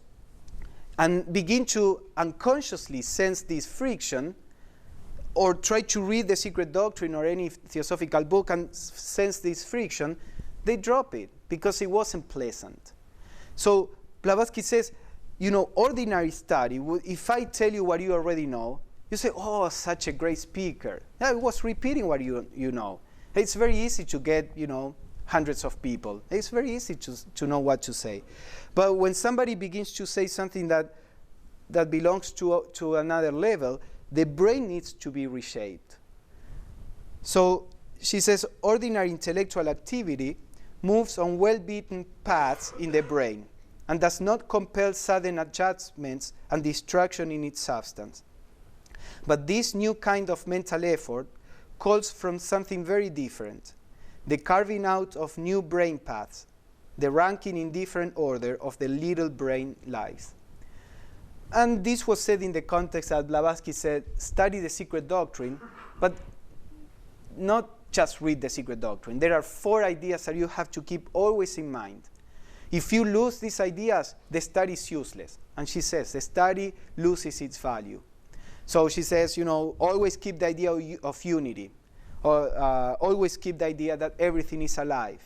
and begin to unconsciously sense this friction, or try to read The Secret Doctrine or any theosophical book and sense this friction, they drop it because it wasn't pleasant. So Blavatsky says, ordinary study, if I tell you what you already know, you say, oh, such a great speaker. I was repeating what you know. It's very easy to get, hundreds of people. It's very easy to know what to say. But when somebody begins to say something that belongs to another level, the brain needs to be reshaped. So she says, ordinary intellectual activity moves on well-beaten paths in the brain and does not compel sudden adjustments and distraction in its substance. But this new kind of mental effort calls from something very different, the carving out of new brain paths, the ranking in different order of the little brain lives. And this was said in the context that Blavatsky said, study The Secret Doctrine, but not just read The Secret Doctrine. There are 4 ideas that you have to keep always in mind. If you lose these ideas, the study is useless. And she says, the study loses its value. So she says, always keep the idea of unity, or always keep the idea that everything is alive.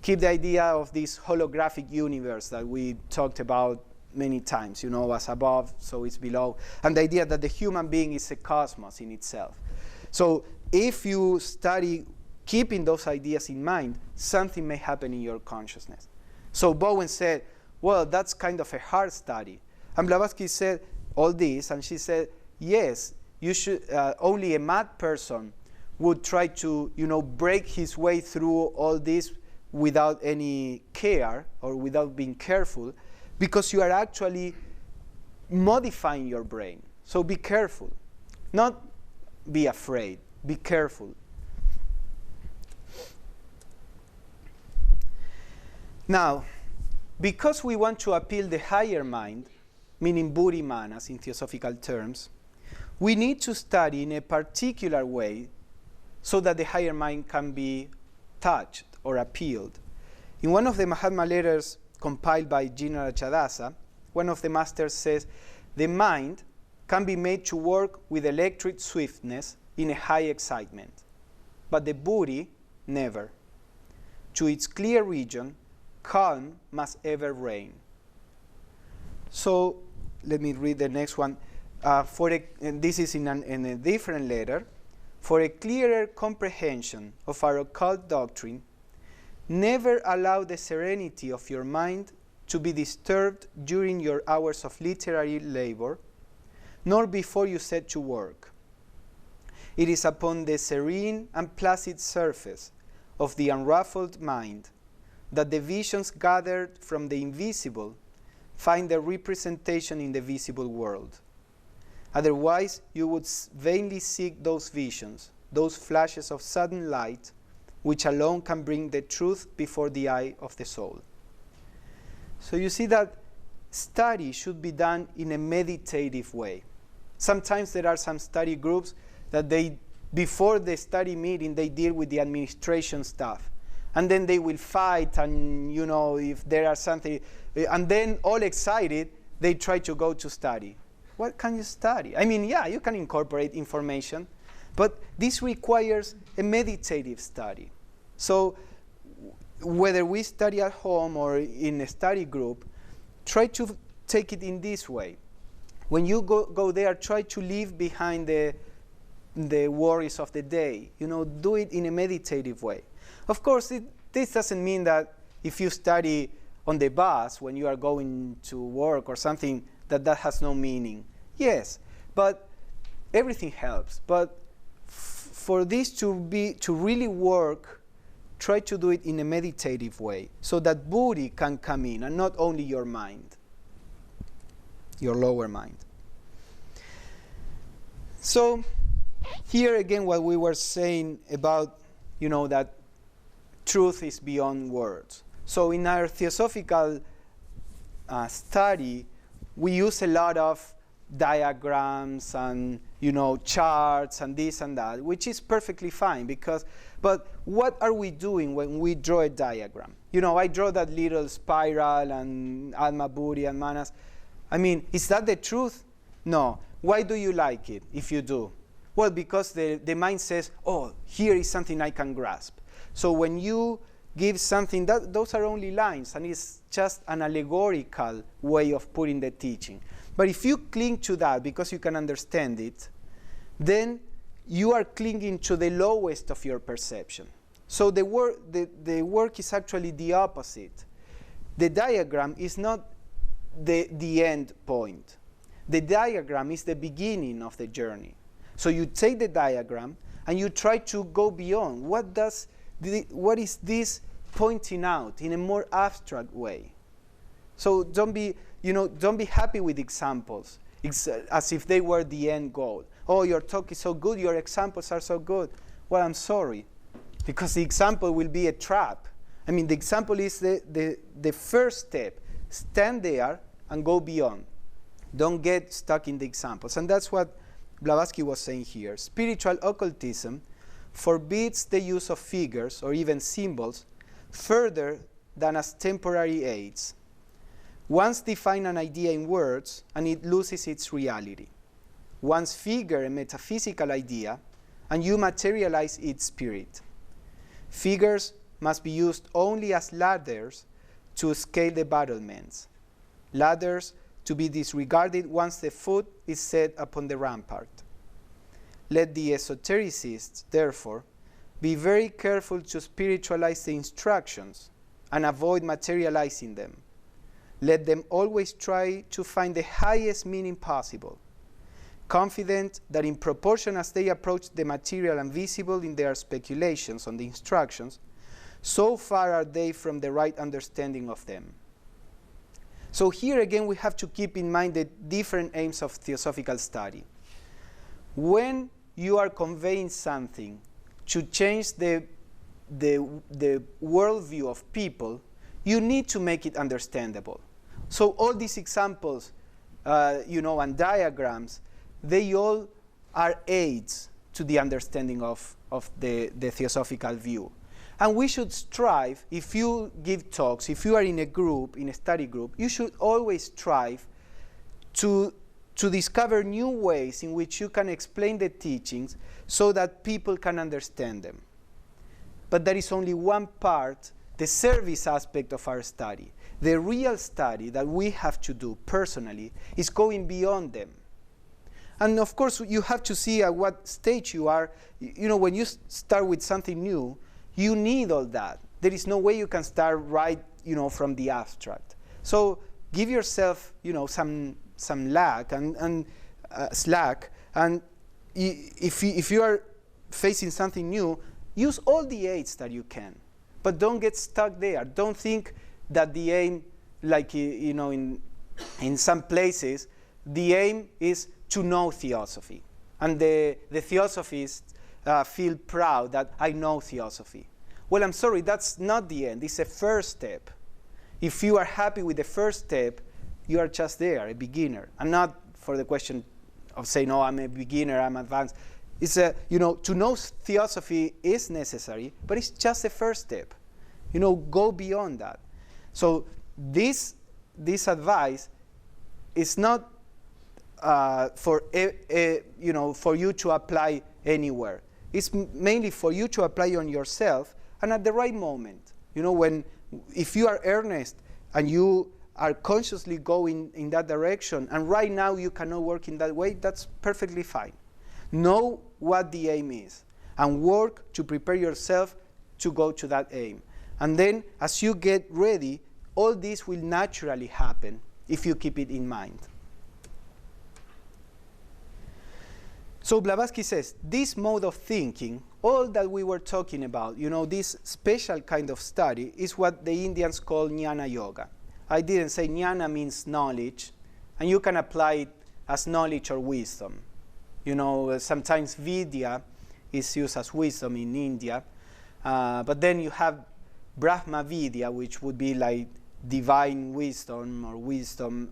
Keep the idea of this holographic universe that we talked about many times, as above, so it's below. And the idea that the human being is a cosmos in itself. So if you study keeping those ideas in mind, something may happen in your consciousness. So Bowen said, well, that's kind of a hard study. And Blavatsky said all this, and she said, yes, you should, only a mad person would try to, break his way through all this without any care or without being careful, because you are actually modifying your brain. So be careful. Not be afraid. Be careful. Now, because we want to appeal the higher mind, meaning buddhi manas in theosophical terms, we need to study in a particular way so that the higher mind can be touched or appealed. In one of the Mahatma letters compiled by Jnana, one of the masters says, the mind can be made to work with electric swiftness in a high excitement, but the buddhi never. To its clear region, calm must ever reign. So let me read the next one. And this is in a different letter. For a clearer comprehension of our occult doctrine, never allow the serenity of your mind to be disturbed during your hours of literary labor, nor before you set to work. It is upon the serene and placid surface of the unruffled mind that the visions gathered from the invisible find their representation in the visible world. Otherwise, you would vainly seek those visions, those flashes of sudden light, which alone can bring the truth before the eye of the soul. So you see that study should be done in a meditative way. Sometimes there are some study groups that before the study meeting, they deal with the administration stuff. And then they will fight, and if there are something, and then all excited, they try to go to study. What can you study? I mean, yeah, you can incorporate information, but this requires a meditative study. So whether we study at home or in a study group, try to take it in this way. When you go there, try to leave behind the worries of the day. Do it in a meditative way. Of course, this doesn't mean that if you study on the bus when you are going to work or something, that has no meaning. Yes, but everything helps. But for this to really work, try to do it in a meditative way so that buddhi can come in and not only your mind, your lower mind. So here again, what we were saying about, that truth is beyond words. So in our theosophical study, we use a lot of diagrams and charts and this and that, which is perfectly fine but what are we doing when we draw a diagram? I draw that little spiral and Atma, Buddhi and Manas. I mean, is that the truth? No. Why do you like it if you do? Well, because the mind says, oh, here is something I can grasp. So when you give something, those are only lines, and it's just an allegorical way of putting the teaching. But if you cling to that because you can understand it, then you are clinging to the lowest of your perception. So the work is actually the opposite. The diagram is not the end point. The diagram is the beginning of the journey. So you take the diagram and you try to go beyond. What is this pointing out in a more abstract way? So don't be happy with examples as if they were the end goal. Oh, your talk is so good, your examples are so good. Well, I'm sorry, because the example will be a trap. I mean, the example is the first step. Stand there and go beyond. Don't get stuck in the examples. And that's what Blavatsky was saying here. Spiritual occultism forbids the use of figures or even symbols further than as temporary aids. Once define an idea in words and it loses its reality. Once figure a metaphysical idea and you materialize its spirit. Figures must be used only as ladders to scale the battlements. Ladders to be disregarded once the foot is set upon the rampart. Let the esotericists, therefore, be very careful to spiritualize the instructions and avoid materializing them. Let them always try to find the highest meaning possible, confident that in proportion as they approach the material and visible in their speculations on the instructions, so far are they from the right understanding of them. So here again we have to keep in mind the different aims of theosophical study. When you are conveying something to change the worldview of people, you need to make it understandable. So all these examples, and diagrams, they all are aids to the understanding of the theosophical view. And we should strive, if you give talks, if you are in a group, in a study group, you should always strive to discover new ways in which you can explain the teachings so that people can understand them. But there is only one part, the service aspect of our study. The real study that we have to do personally is going beyond them. And of course, you have to see at what stage you are. When you start with something new, you need all that. There is no way you can start right, from the abstract. So give yourself, some slack, and if you are facing something new, use all the aids that you can, but don't get stuck there. Don't think that the aim, like in some places, the aim is to know theosophy, and the theosophists feel proud that I know theosophy. Well, I'm sorry, that's not the end. It's a first step. If you are happy with the first step, you are just there, a beginner, and not for the question of saying, "No, I'm a beginner, I'm advanced." It's to know theosophy is necessary, but it's just the first step. Go beyond that. So this advice is not for you to apply anywhere. It's mainly for you to apply on yourself and at the right moment. If you are earnest and you are consciously going in that direction, and right now you cannot work in that way, that's perfectly fine. Know what the aim is and work to prepare yourself to go to that aim. And then as you get ready, all this will naturally happen if you keep it in mind. So Blavatsky says, this mode of thinking, all that we were talking about, this special kind of study, is what the Indians call Jnana Yoga. I didn't say Jnana means knowledge, and you can apply it as knowledge or wisdom. Sometimes vidya is used as wisdom in India, but then you have Brahma Vidya, which would be like divine wisdom or wisdom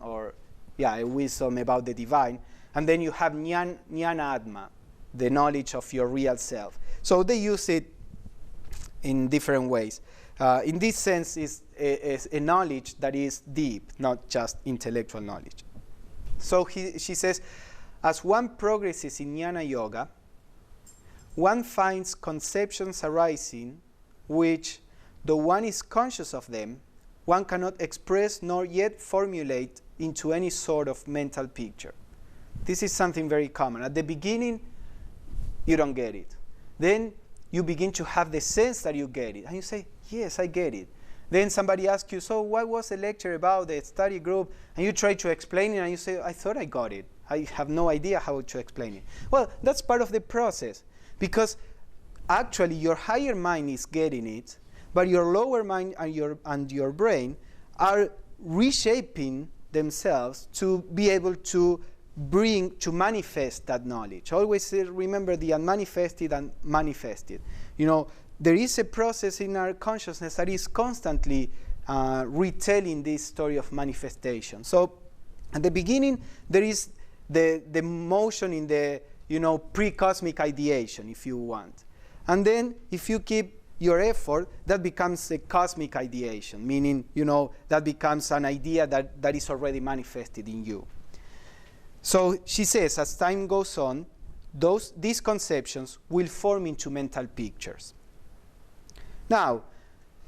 about the divine. And then you have Jnana Atma, the knowledge of your real self. So they use it in different ways. In this sense, it's a knowledge that is deep, not just intellectual knowledge. So she says, as one progresses in Jnana Yoga, one finds conceptions arising which, though one is conscious of them, one cannot express nor yet formulate into any sort of mental picture. This is something very common. At the beginning, you don't get it. Then you begin to have the sense that you get it. And you say, yes, I get it. Then somebody asks you, so what was the lecture about, the study group? And you try to explain it, and you say, I thought I got it. I have no idea how to explain it. Well, that's part of the process. Because actually your higher mind is getting it, but your lower mind and your brain are reshaping themselves to be able to manifest that knowledge. Always remember the unmanifested and manifested. There is a process in our consciousness that is constantly retelling this story of manifestation. So at the beginning, there is the motion in the pre-cosmic ideation, if you want. And then if you keep your effort, that becomes a cosmic ideation, meaning, that becomes an idea that is already manifested in you. So she says, as time goes on, these conceptions will form into mental pictures. Now,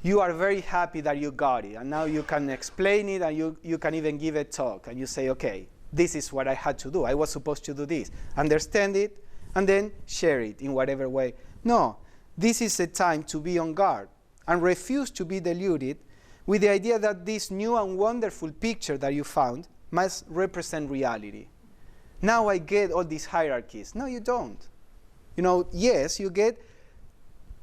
you are very happy that you got it, and now you can explain it, and you can even give a talk, and you say, okay, this is what I had to do. I was supposed to do this. Understand it, and then share it in whatever way. No, this is a time to be on guard and refuse to be deluded with the idea that this new and wonderful picture that you found must represent reality. Now I get all these hierarchies. No, you don't. Yes, you get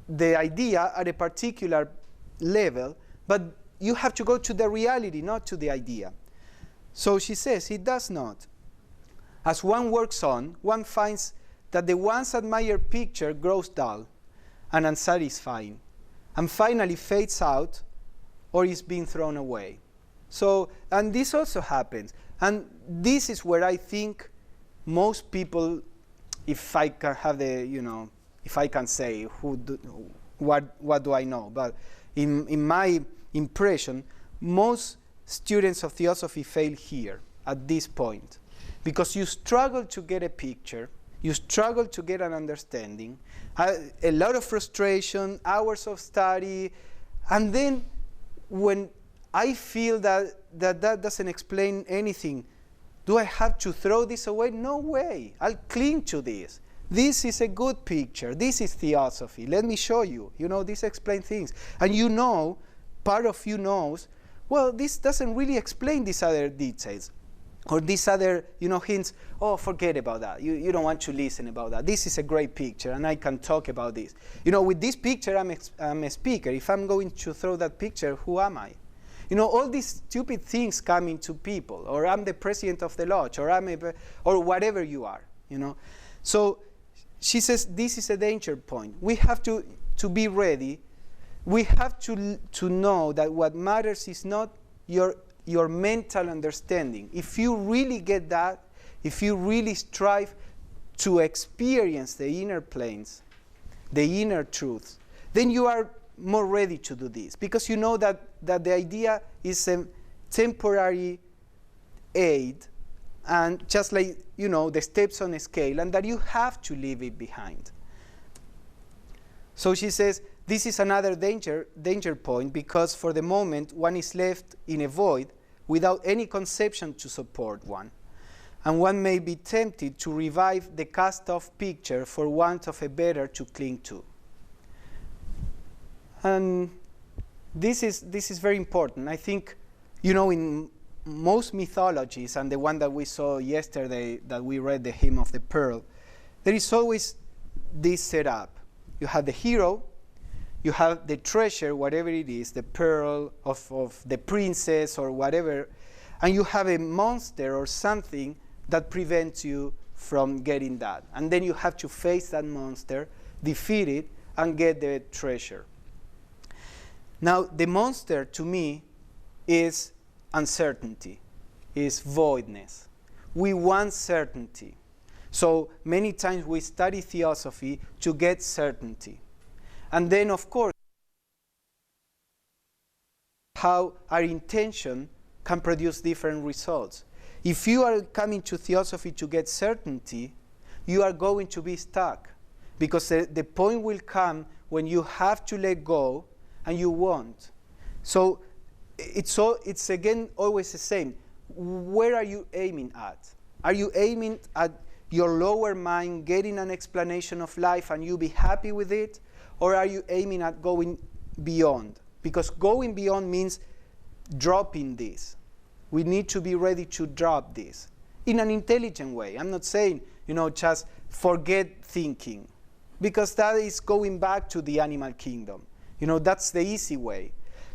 the idea at a particular level, but you have to go to the reality, not to the idea. So she says, it does not. As one works on, one finds that the once admired picture grows dull and unsatisfying, and finally fades out or is being thrown away. So, and this also happens. And this is where I think most people, if I can have if I can say what do I know, but in my impression, most students of theosophy fail here at this point, because you struggle to get a picture, you struggle to get an understanding, a lot of frustration, hours of study, and then when I feel that doesn't explain anything, do I have to throw this away? No way. I'll cling to this. This is a good picture. This is theosophy. Let me show you. This explains things. And part of you knows, well, this doesn't really explain these other details or these other, hints. Oh, forget about that. You don't want to listen about that. This is a great picture, and I can talk about this. With this picture, I'm a speaker. If I'm going to throw that picture, who am I? All these stupid things come into people, or I'm the president of the lodge, or or whatever you are, So she says this is a danger point. We have to be ready. We have to know that what matters is not your mental understanding. If you really get that, if you really strive to experience the inner planes, the inner truths, then you are more ready to do this, because you know that the idea is a temporary aid, and just like the steps on a scale, and that you have to leave it behind. So she says this is another danger point, because for the moment one is left in a void without any conception to support one, and one may be tempted to revive the cast-off picture for want of a better to cling to. And this is very important. I think, in most mythologies, and the one that we saw yesterday, that we read, the Hymn of the Pearl, there is always this setup. You have the hero, you have the treasure, whatever it is, the pearl of the princess or whatever, and you have a monster or something that prevents you from getting that. And then you have to face that monster, defeat it, and get the treasure. Now, the monster, to me, is uncertainty, is voidness. We want certainty. So many times we study theosophy to get certainty. And then, of course, how our intention can produce different results. If you are coming to theosophy to get certainty, you are going to be stuck, because the point will come when you have to let go and you won't. So it's again always the same. Where are you aiming at? Are you aiming at your lower mind getting an explanation of life and you be happy with it? Or are you aiming at going beyond? Because going beyond means dropping this. We need to be ready to drop this in an intelligent way. I'm not saying, just forget thinking, because that is going back to the animal kingdom. That's the easy way.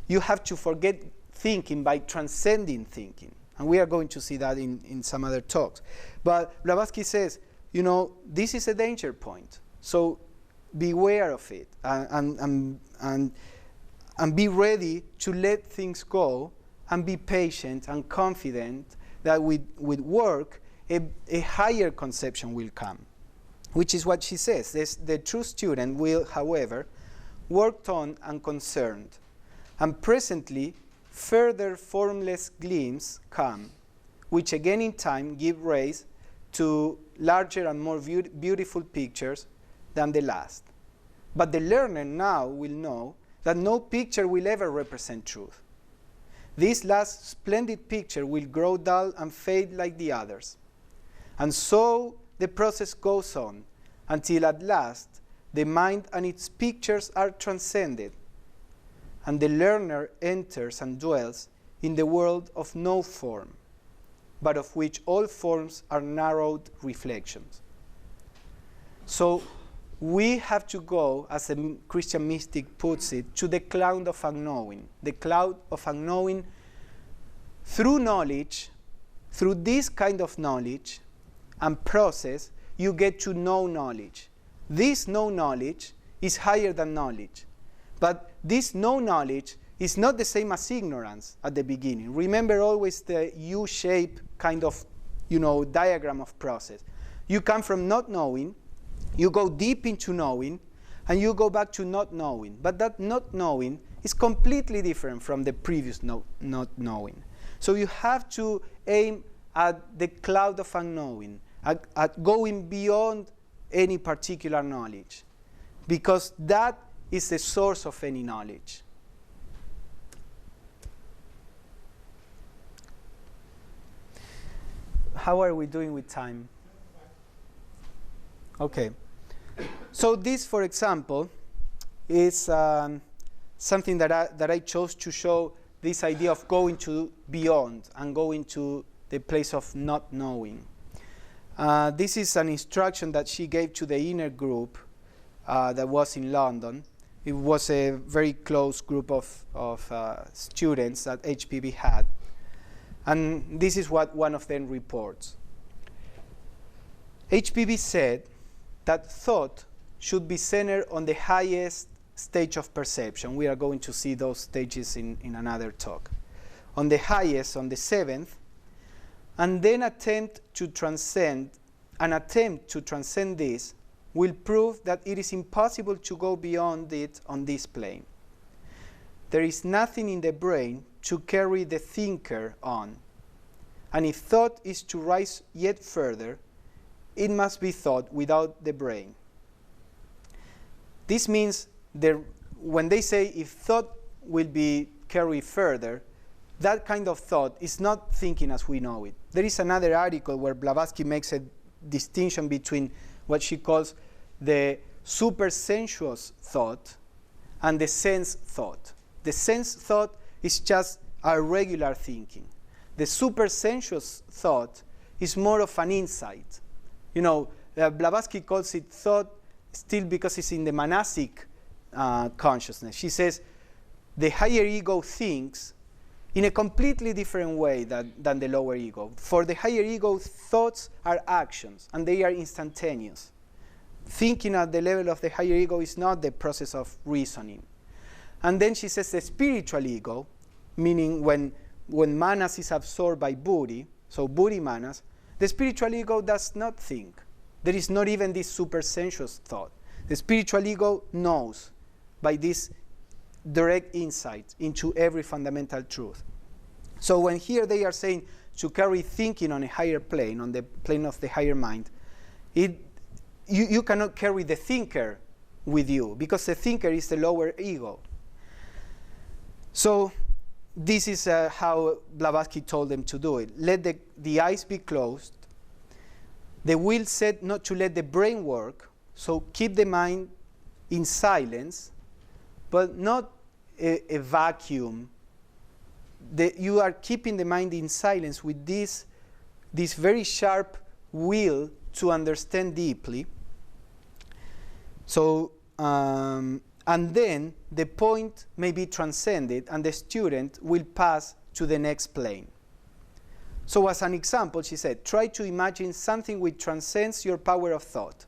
You have to forget thinking by transcending thinking. And we are going to see that in some other talks. But Blavatsky says, this is a danger point. So beware of it and be ready to let things go and be patient and confident that with work, a higher conception will come, which is what she says. The true student will, however, worked on and concerned, and presently further formless gleams come, which again in time give rise to larger and more beautiful pictures than the last. But the learner now will know that no picture will ever represent truth. This last splendid picture will grow dull and fade like the others. And so the process goes on until at last the mind and its pictures are transcended, and the learner enters and dwells in the world of no form, but of which all forms are narrowed reflections. So we have to go, as a Christian mystic puts it, to the cloud of unknowing. The cloud of unknowing through knowledge, through this kind of knowledge and process, you get to know knowledge. This know knowledge is higher than knowledge. But this know knowledge is not the same as ignorance at the beginning. Remember always the U-shape kind of, diagram of process. You come from not knowing, you go deep into knowing, and you go back to not knowing. But that not knowing is completely different from the previous not knowing. So you have to aim at the cloud of unknowing, at going beyond any particular knowledge, because that is the source of any knowledge. How are we doing with time? Okay. So this, for example, is something that I chose to show this idea of going to beyond and going to the place of not knowing. This is an instruction that she gave to the inner group that was in London. It was a very close group of students that HPB had. And this is what one of them reports. HPB said that thought should be centered on the highest stage of perception. We are going to see those stages in another talk. On the highest, on the seventh, and then an attempt to transcend this will prove that it is impossible to go beyond it on this plane. There is nothing in the brain to carry the thinker on. And if thought is to rise yet further, it must be thought without the brain. This means when they say if thought will be carried further, that kind of thought is not thinking as we know it. There is another article where Blavatsky makes a distinction between what she calls the supersensuous thought and the sense thought. The sense thought is just our regular thinking. The supersensuous thought is more of an insight. Blavatsky calls it thought still because it's in the monastic consciousness. She says the higher ego thinks in a completely different way than the lower ego. For the higher ego, thoughts are actions, and they are instantaneous. Thinking at the level of the higher ego is not the process of reasoning. And then she says the spiritual ego, meaning when manas is absorbed by buddhi, so buddhi manas, the spiritual ego does not think. There is not even this supersensuous thought. The spiritual ego knows by this direct insight into every fundamental truth. So when here they are saying to carry thinking on a higher plane, on the plane of the higher mind, you cannot carry the thinker with you, because the thinker is the lower ego. So this is how Blavatsky told them to do it. Let the eyes be closed. The will said not to let the brain work, so keep the mind in silence, but not a vacuum. You are keeping the mind in silence with this very sharp will to understand deeply. So, and then the point may be transcended, and the student will pass to the next plane. So as an example, she said, try to imagine something which transcends your power of thought.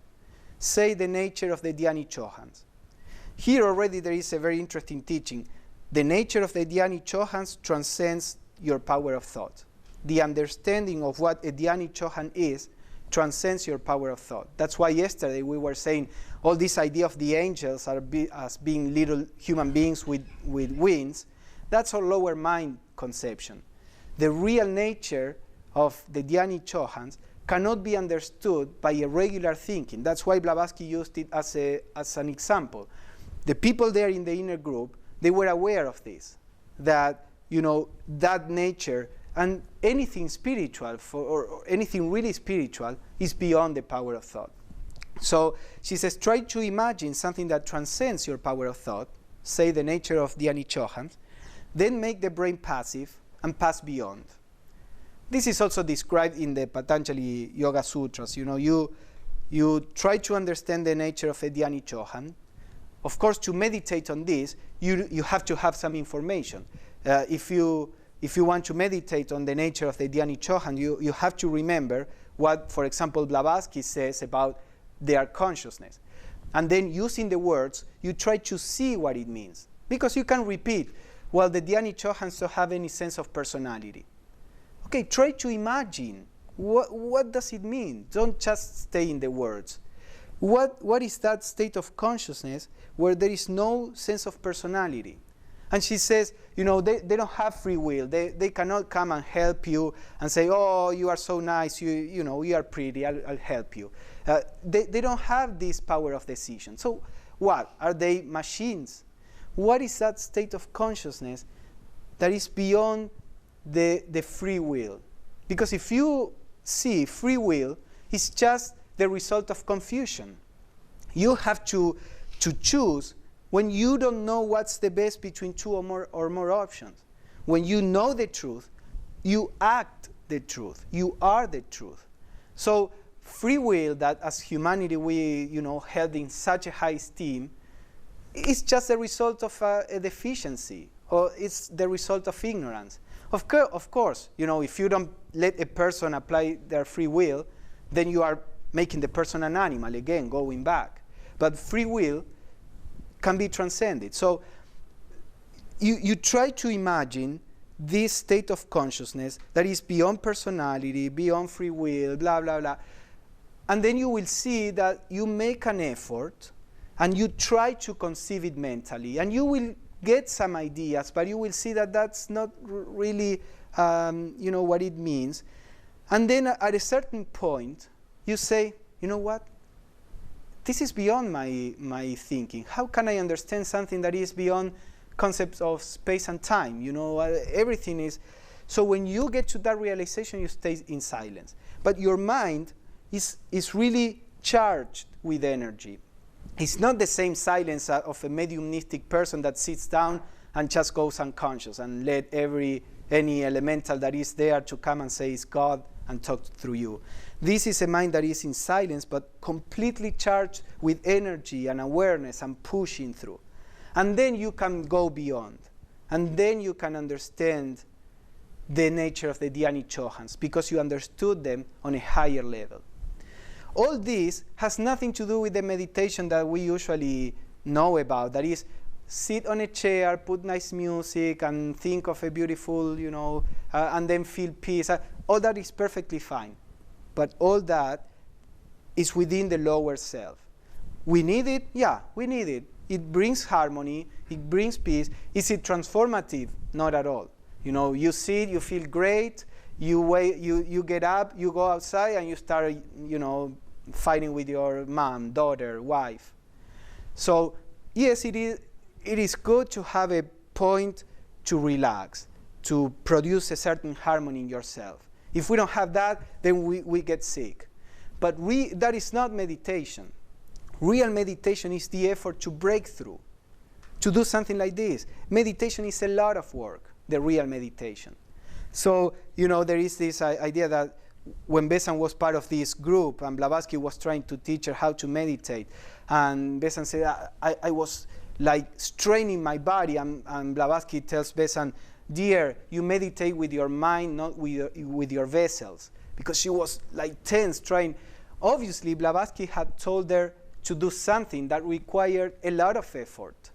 Say the nature of the Dhyani Chohans. Here already there is a very interesting teaching. The nature of the Dhyani Chohans transcends your power of thought. The understanding of what a Dhyani Chohan is transcends your power of thought. That's why yesterday we were saying all this idea of the angels as being little human beings with wings. That's our lower mind conception. The real nature of the Dhyani Chohans cannot be understood by a regular thinking. That's why Blavatsky used it as an example. The people there in the inner group, they were aware of this, that that nature and anything spiritual or anything really spiritual is beyond the power of thought. So she says, try to imagine something that transcends your power of thought, say the nature of Dhyani Chohans, then make the brain passive and pass beyond. This is also described in the Patanjali Yoga Sutras. You try to understand the nature of a Dhyani Chohan. Of course, to meditate on this, you have to have some information. If you want to meditate on the nature of the Dhyani Chohan, you have to remember what, for example, Blavatsky says about their consciousness. And then using the words, you try to see what it means. Because you can repeat, well, the Dhyani Chohans don't have any sense of personality. Okay, try to imagine. What does it mean? Don't just stay in the words. What is that state of consciousness where there is no sense of personality? And she says, they don't have free will. They cannot come and help you and say, oh, you are so nice, you are pretty, I'll help you. They don't have this power of decision. So what? Are they machines? What is that state of consciousness that is beyond the free will? Because if you see free will is just the result of confusion. You have to choose when you don't know what's the best between two or more options. When you know the truth, you act the truth. You are the truth. So free will that as humanity we held in such a high esteem is just a result of a deficiency, or it's the result of ignorance. Of course, if you don't let a person apply their free will, then you are making the person an animal, again, going back. But free will can be transcended. So you try to imagine this state of consciousness that is beyond personality, beyond free will, blah, blah, blah. And then you will see that you make an effort and you try to conceive it mentally. And you will get some ideas, but you will see that that's not really what it means. And then at a certain point, you say, you know what? This is beyond my thinking. How can I understand something that is beyond concepts of space and time? Everything is. So when you get to that realization, you stay in silence. But your mind is really charged with energy. It's not the same silence of a mediumistic person that sits down and just goes unconscious and let any elemental that is there to come and say it's God and talk through you. This is a mind that is in silence but completely charged with energy and awareness and pushing through. And then you can go beyond. And then you can understand the nature of the dhyani chohans, because you understood them on a higher level. All this has nothing to do with the meditation that we usually know about. That is, sit on a chair, put nice music, and think of a beautiful, and then feel peace. All that is perfectly fine. But all that is within the lower self. We need it? Yeah, we need it. It brings harmony, it brings peace. Is it transformative? Not at all. You sit, you feel great, you get up, you go outside, and you start, fighting with your mom, daughter, wife. So, yes, it is good to have a point to relax, to produce a certain harmony in yourself. If we don't have that, then we get sick. But that is not meditation. Real meditation is the effort to break through, to do something like this. Meditation is a lot of work, the real meditation. So, there is this idea that when Besan was part of this group and Blavatsky was trying to teach her how to meditate, and Besan said, I was like straining my body, and Blavatsky tells Besan, dear, you meditate with your mind, not with your vessels, because she was like tense, trying. Obviously, Blavatsky had told her to do something that required a lot of effort,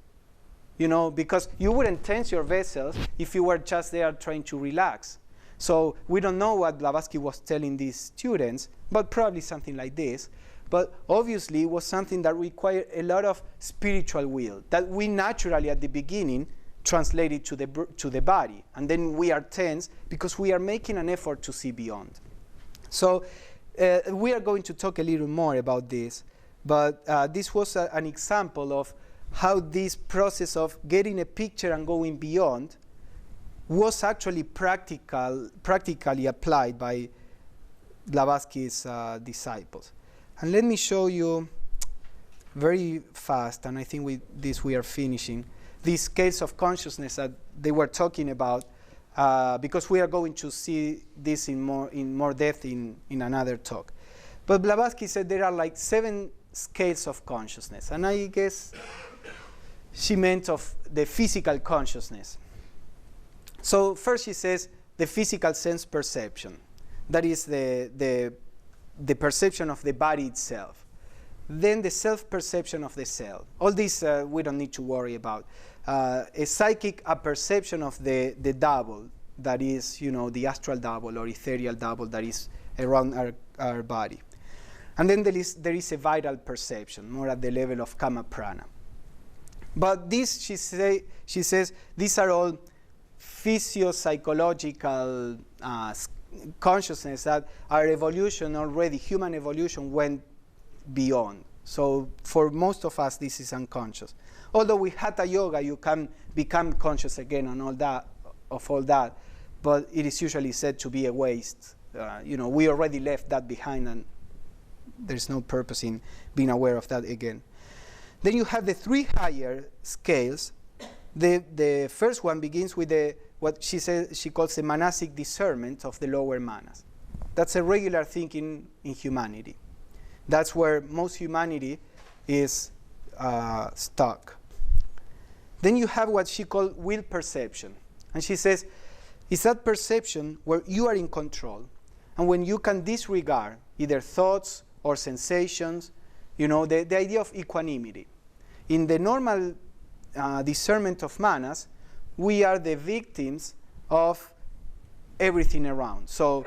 because you wouldn't tense your vessels if you were just there trying to relax. So we don't know what Blavatsky was telling these students, but probably something like this. But obviously, it was something that required a lot of spiritual will that we naturally, at the beginning, translated to the body. And then we are tense because we are making an effort to see beyond. So we are going to talk a little more about this. But this was an example of how this process of getting a picture and going beyond was actually practically applied by Blavatsky's disciples. And let me show you very fast, and I think with this we are finishing, these scales of consciousness that they were talking about, because we are going to see this in more depth in another talk. But Blavatsky said there are like 7 scales of consciousness, and I guess she meant of the physical consciousness. So first she says the physical sense perception. That is the perception of the body itself. Then the self-perception of the cell. All this we don't need to worry about. A psychic apperception of the double, that is, the astral double or ethereal double that is around our body. And then there is a vital perception, more at the level of kama prana. But this, she says, these are all physio-psychological consciousness that our evolution already, human evolution, went beyond. So for most of us, this is unconscious. Although with Hatha Yoga, you can become conscious again and all that, but it is usually said to be a waste. We already left that behind, and there's no purpose in being aware of that again. Then you have the 3 higher scales. The first one begins with what she calls the manasic discernment of the lower manas. That's a regular thing in humanity. That's where most humanity is stuck. Then you have what she called will perception. And she says, it's that perception where you are in control, and when you can disregard either thoughts or sensations, the idea of equanimity. In the normal discernment of manas, we are the victims of everything around. So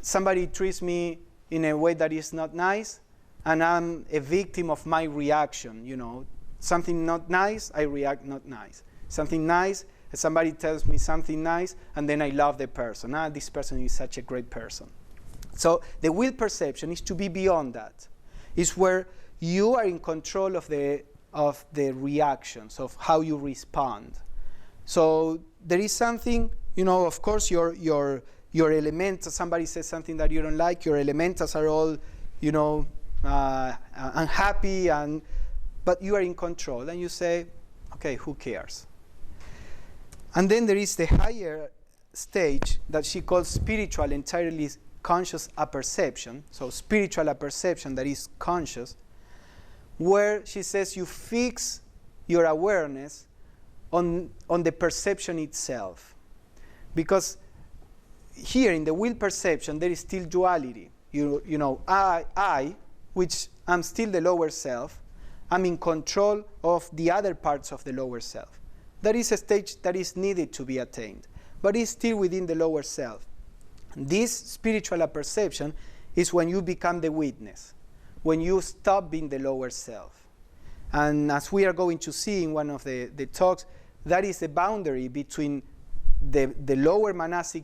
somebody treats me in a way that is not nice, and I'm a victim of my reaction. Something not nice, I react not nice. Something nice, somebody tells me something nice, and then I love the person. This person is such a great person. So the will perception is to be beyond that. It's where you are in control of the reactions, of how you respond. So there is something, of course, your elementals, somebody says something that you don't like, your elementals are all, unhappy, but you are in control, and you say, okay, who cares? And then there is the higher stage that she calls spiritual, entirely conscious apperception, so spiritual apperception that is conscious, where she says you fix your awareness on the perception itself. Because here in the will perception, there is still duality. You know, I, which I'm still the lower self, I'm in control of the other parts of the lower self. That is a stage that is needed to be attained, but it's still within the lower self. This spiritual apperception is when you become the witness, when you stop being the lower self. And as we are going to see in one of the talks, that is the boundary between the lower manasic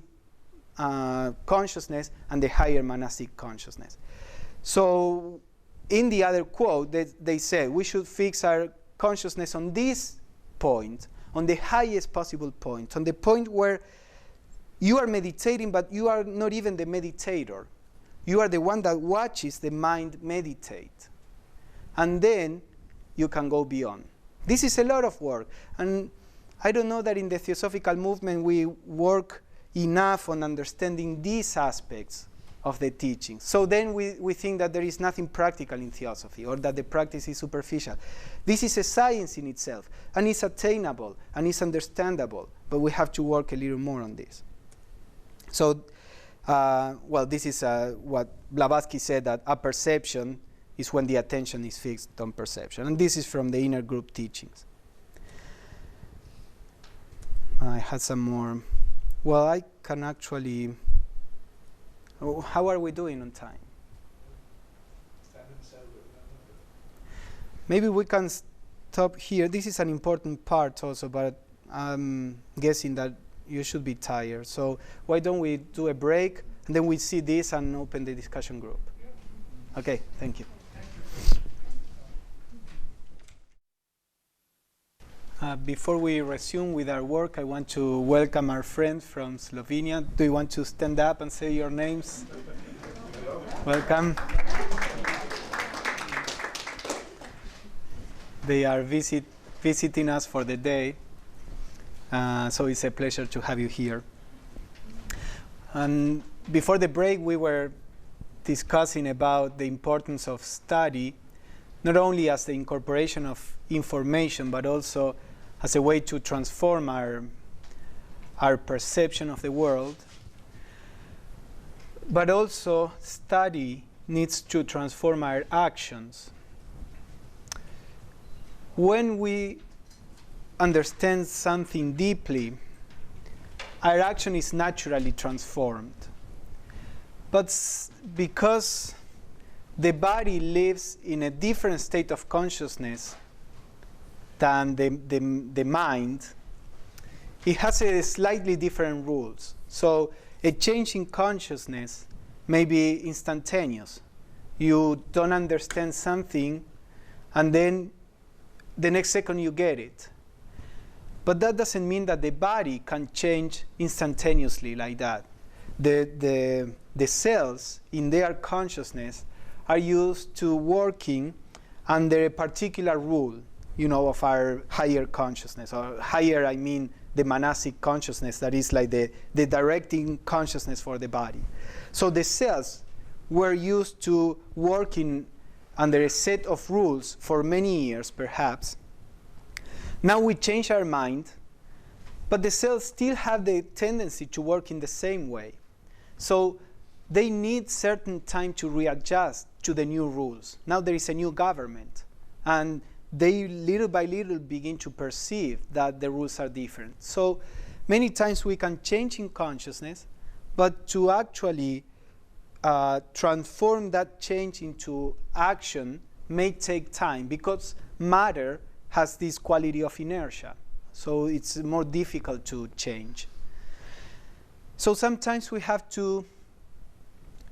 consciousness and the higher manasic consciousness. So in the other quote, they said we should fix our consciousness on this point, on the highest possible point, on the point where you are meditating, but you are not even the meditator. You are the one that watches the mind meditate. And then you can go beyond. This is a lot of work. And I don't know that in the Theosophical movement we work enough on understanding these aspects of the teaching. So then we think that there is nothing practical in theosophy, or that the practice is superficial. This is a science in itself, and it's attainable, and it's understandable, but we have to work a little more on this. So, well, this is what Blavatsky said, that apperception is when the attention is fixed on perception. And this is from the inner group teachings. I had some more. Well, I can actually... How are we doing on time? Maybe we can stop here. This is an important part also, but I'm guessing that you should be tired. So why don't we do a break, and then we see this and open the discussion group. Okay, thank you. Before we resume with our work, I want to welcome our friends from Slovenia. Do you want to stand up and say your names? Welcome. They are visiting us for the day, so it's a pleasure to have you here. And before the break, we were discussing about the importance of study, not only as the incorporation of information, but also as a way to transform our perception of the world. But also, study needs to transform our actions. When we understand something deeply, our action is naturally transformed. But because the body lives in a different state of consciousness than the mind, it has a slightly different rules. So a change in consciousness may be instantaneous. You don't understand something, and then the next second you get it. But that doesn't mean that the body can change instantaneously like that. The cells in their consciousness are used to working under a particular rule, of our higher consciousness, or higher, I mean the manasic consciousness, that is like the directing consciousness for the body. So the cells were used to working under a set of rules for many years, perhaps. Now we change our mind, but the cells still have the tendency to work in the same way. So they need certain time to readjust to the new rules. Now there is a new government, and they little by little begin to perceive that the rules are different. So many times we can change in consciousness, but to actually transform that change into action may take time, because matter has this quality of inertia. So it's more difficult to change. So sometimes we have to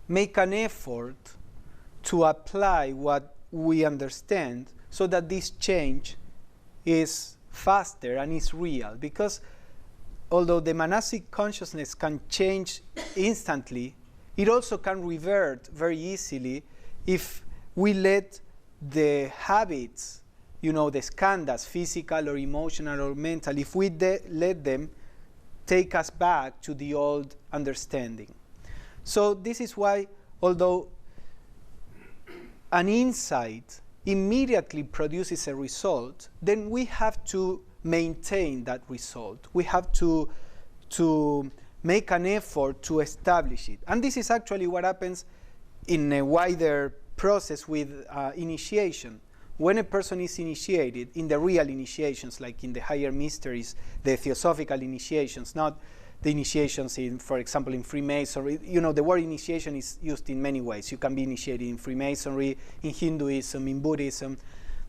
make an effort to apply what we understand, so that this change is faster and is real. Because although the manasic consciousness can change instantly, it also can revert very easily if we let the habits, the skandhas, physical or emotional or mental, if we let them take us back to the old understanding. So this is why, although an insight immediately produces a result, then we have to maintain that result. We have to make an effort to establish it. And this is actually what happens in a wider process with initiation. When a person is initiated, in the real initiations, like in the higher mysteries, the theosophical initiations, not the initiations in, for example, in Freemasonry. You know, the word initiation is used in many ways. You can be initiated in Freemasonry, in Hinduism, in Buddhism.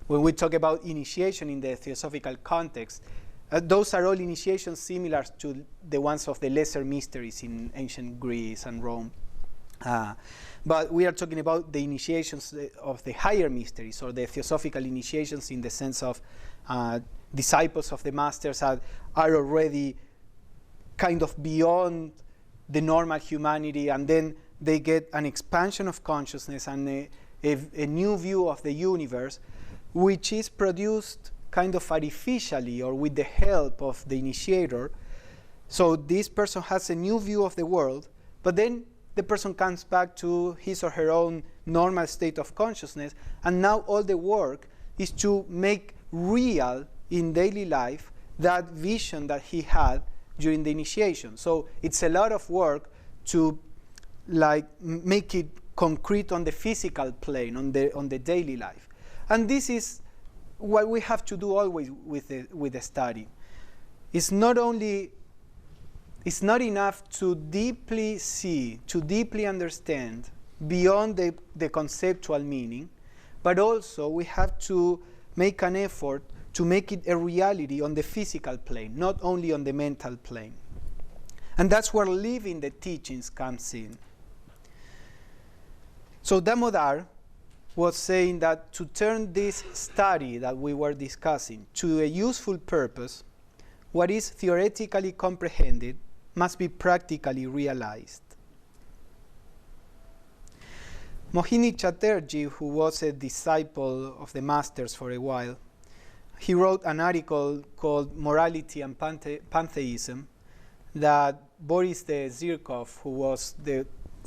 When we talk about initiation in the theosophical context, those are all initiations similar to the ones of the lesser mysteries in ancient Greece and Rome. But we are talking about the initiations of the higher mysteries, or the theosophical initiations, in the sense of disciples of the masters are already kind of beyond the normal humanity, and then they get an expansion of consciousness and a new view of the universe, which is produced kind of artificially or with the help of the initiator. So this person has a new view of the world, but then the person comes back to his or her own normal state of consciousness, and now all the work is to make real in daily life that vision that he had during the initiation. So it's a lot of work to make it concrete on the physical plane, on the daily life. And this is what we have to do always with the study. It's not enough to deeply see, to deeply understand beyond the conceptual meaning, but also we have to make an effort to make it a reality on the physical plane, not only on the mental plane. And that's where living the teachings comes in. So Damodar was saying that to turn this study that we were discussing to a useful purpose, what is theoretically comprehended must be practically realized. Mohini Chatterjee, who was a disciple of the masters for a while, he wrote an article called Morality and Pantheism that Boris the Zirkov,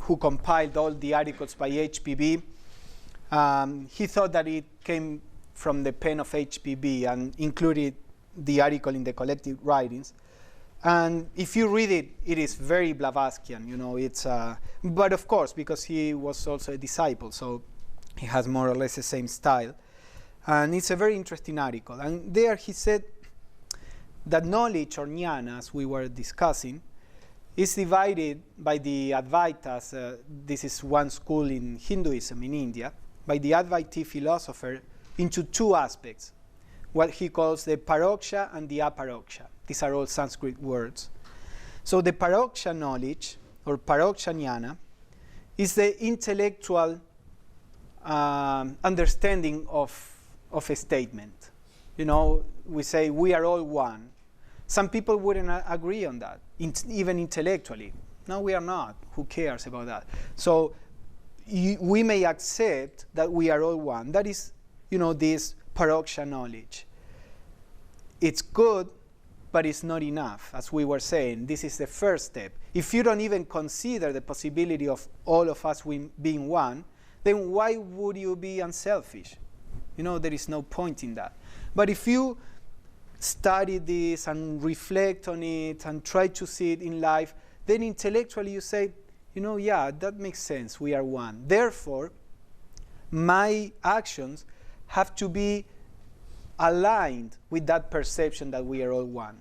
who compiled all the articles by HPB, he thought that it came from the pen of HPB and included the article in the collected writings. And if you read it, it is very Blavatskian, you know. But of course, because he was also a disciple, so he has more or less the same style. And it's a very interesting article. And there he said that knowledge, or jnana, as we were discussing, is divided by the Advaitas. This is one school in Hinduism in India, by the Advaiti philosopher, into two aspects, what he calls the paroksha and the aparoksha. These are all Sanskrit words. So the paroksha knowledge, or paroksha jnana, is the intellectual understanding of a statement. You know, we say we are all one. Some people wouldn't agree on that, even intellectually. No, we are not. Who cares about that? So we may accept that we are all one. That is, you know, this paroksha knowledge. It's good, but it's not enough. As we were saying, this is the first step. If you don't even consider the possibility of all of us being one, then why would you be unselfish? You know, there is no point in that. But if you study this and reflect on it and try to see it in life, then intellectually you say, you know, yeah, that makes sense. We are one. Therefore, my actions have to be aligned with that perception that we are all one.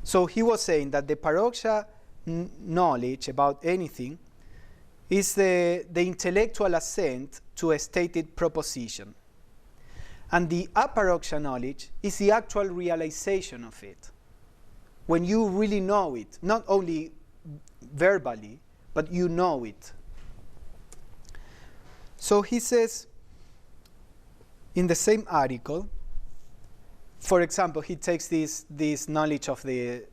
So he was saying that the paroksha knowledge about anything is the intellectual assent to a stated proposition. And the aparoksha knowledge is the actual realization of it. When you really know it, not only verbally, but you know it. So he says in the same article, for example, he takes this knowledge of the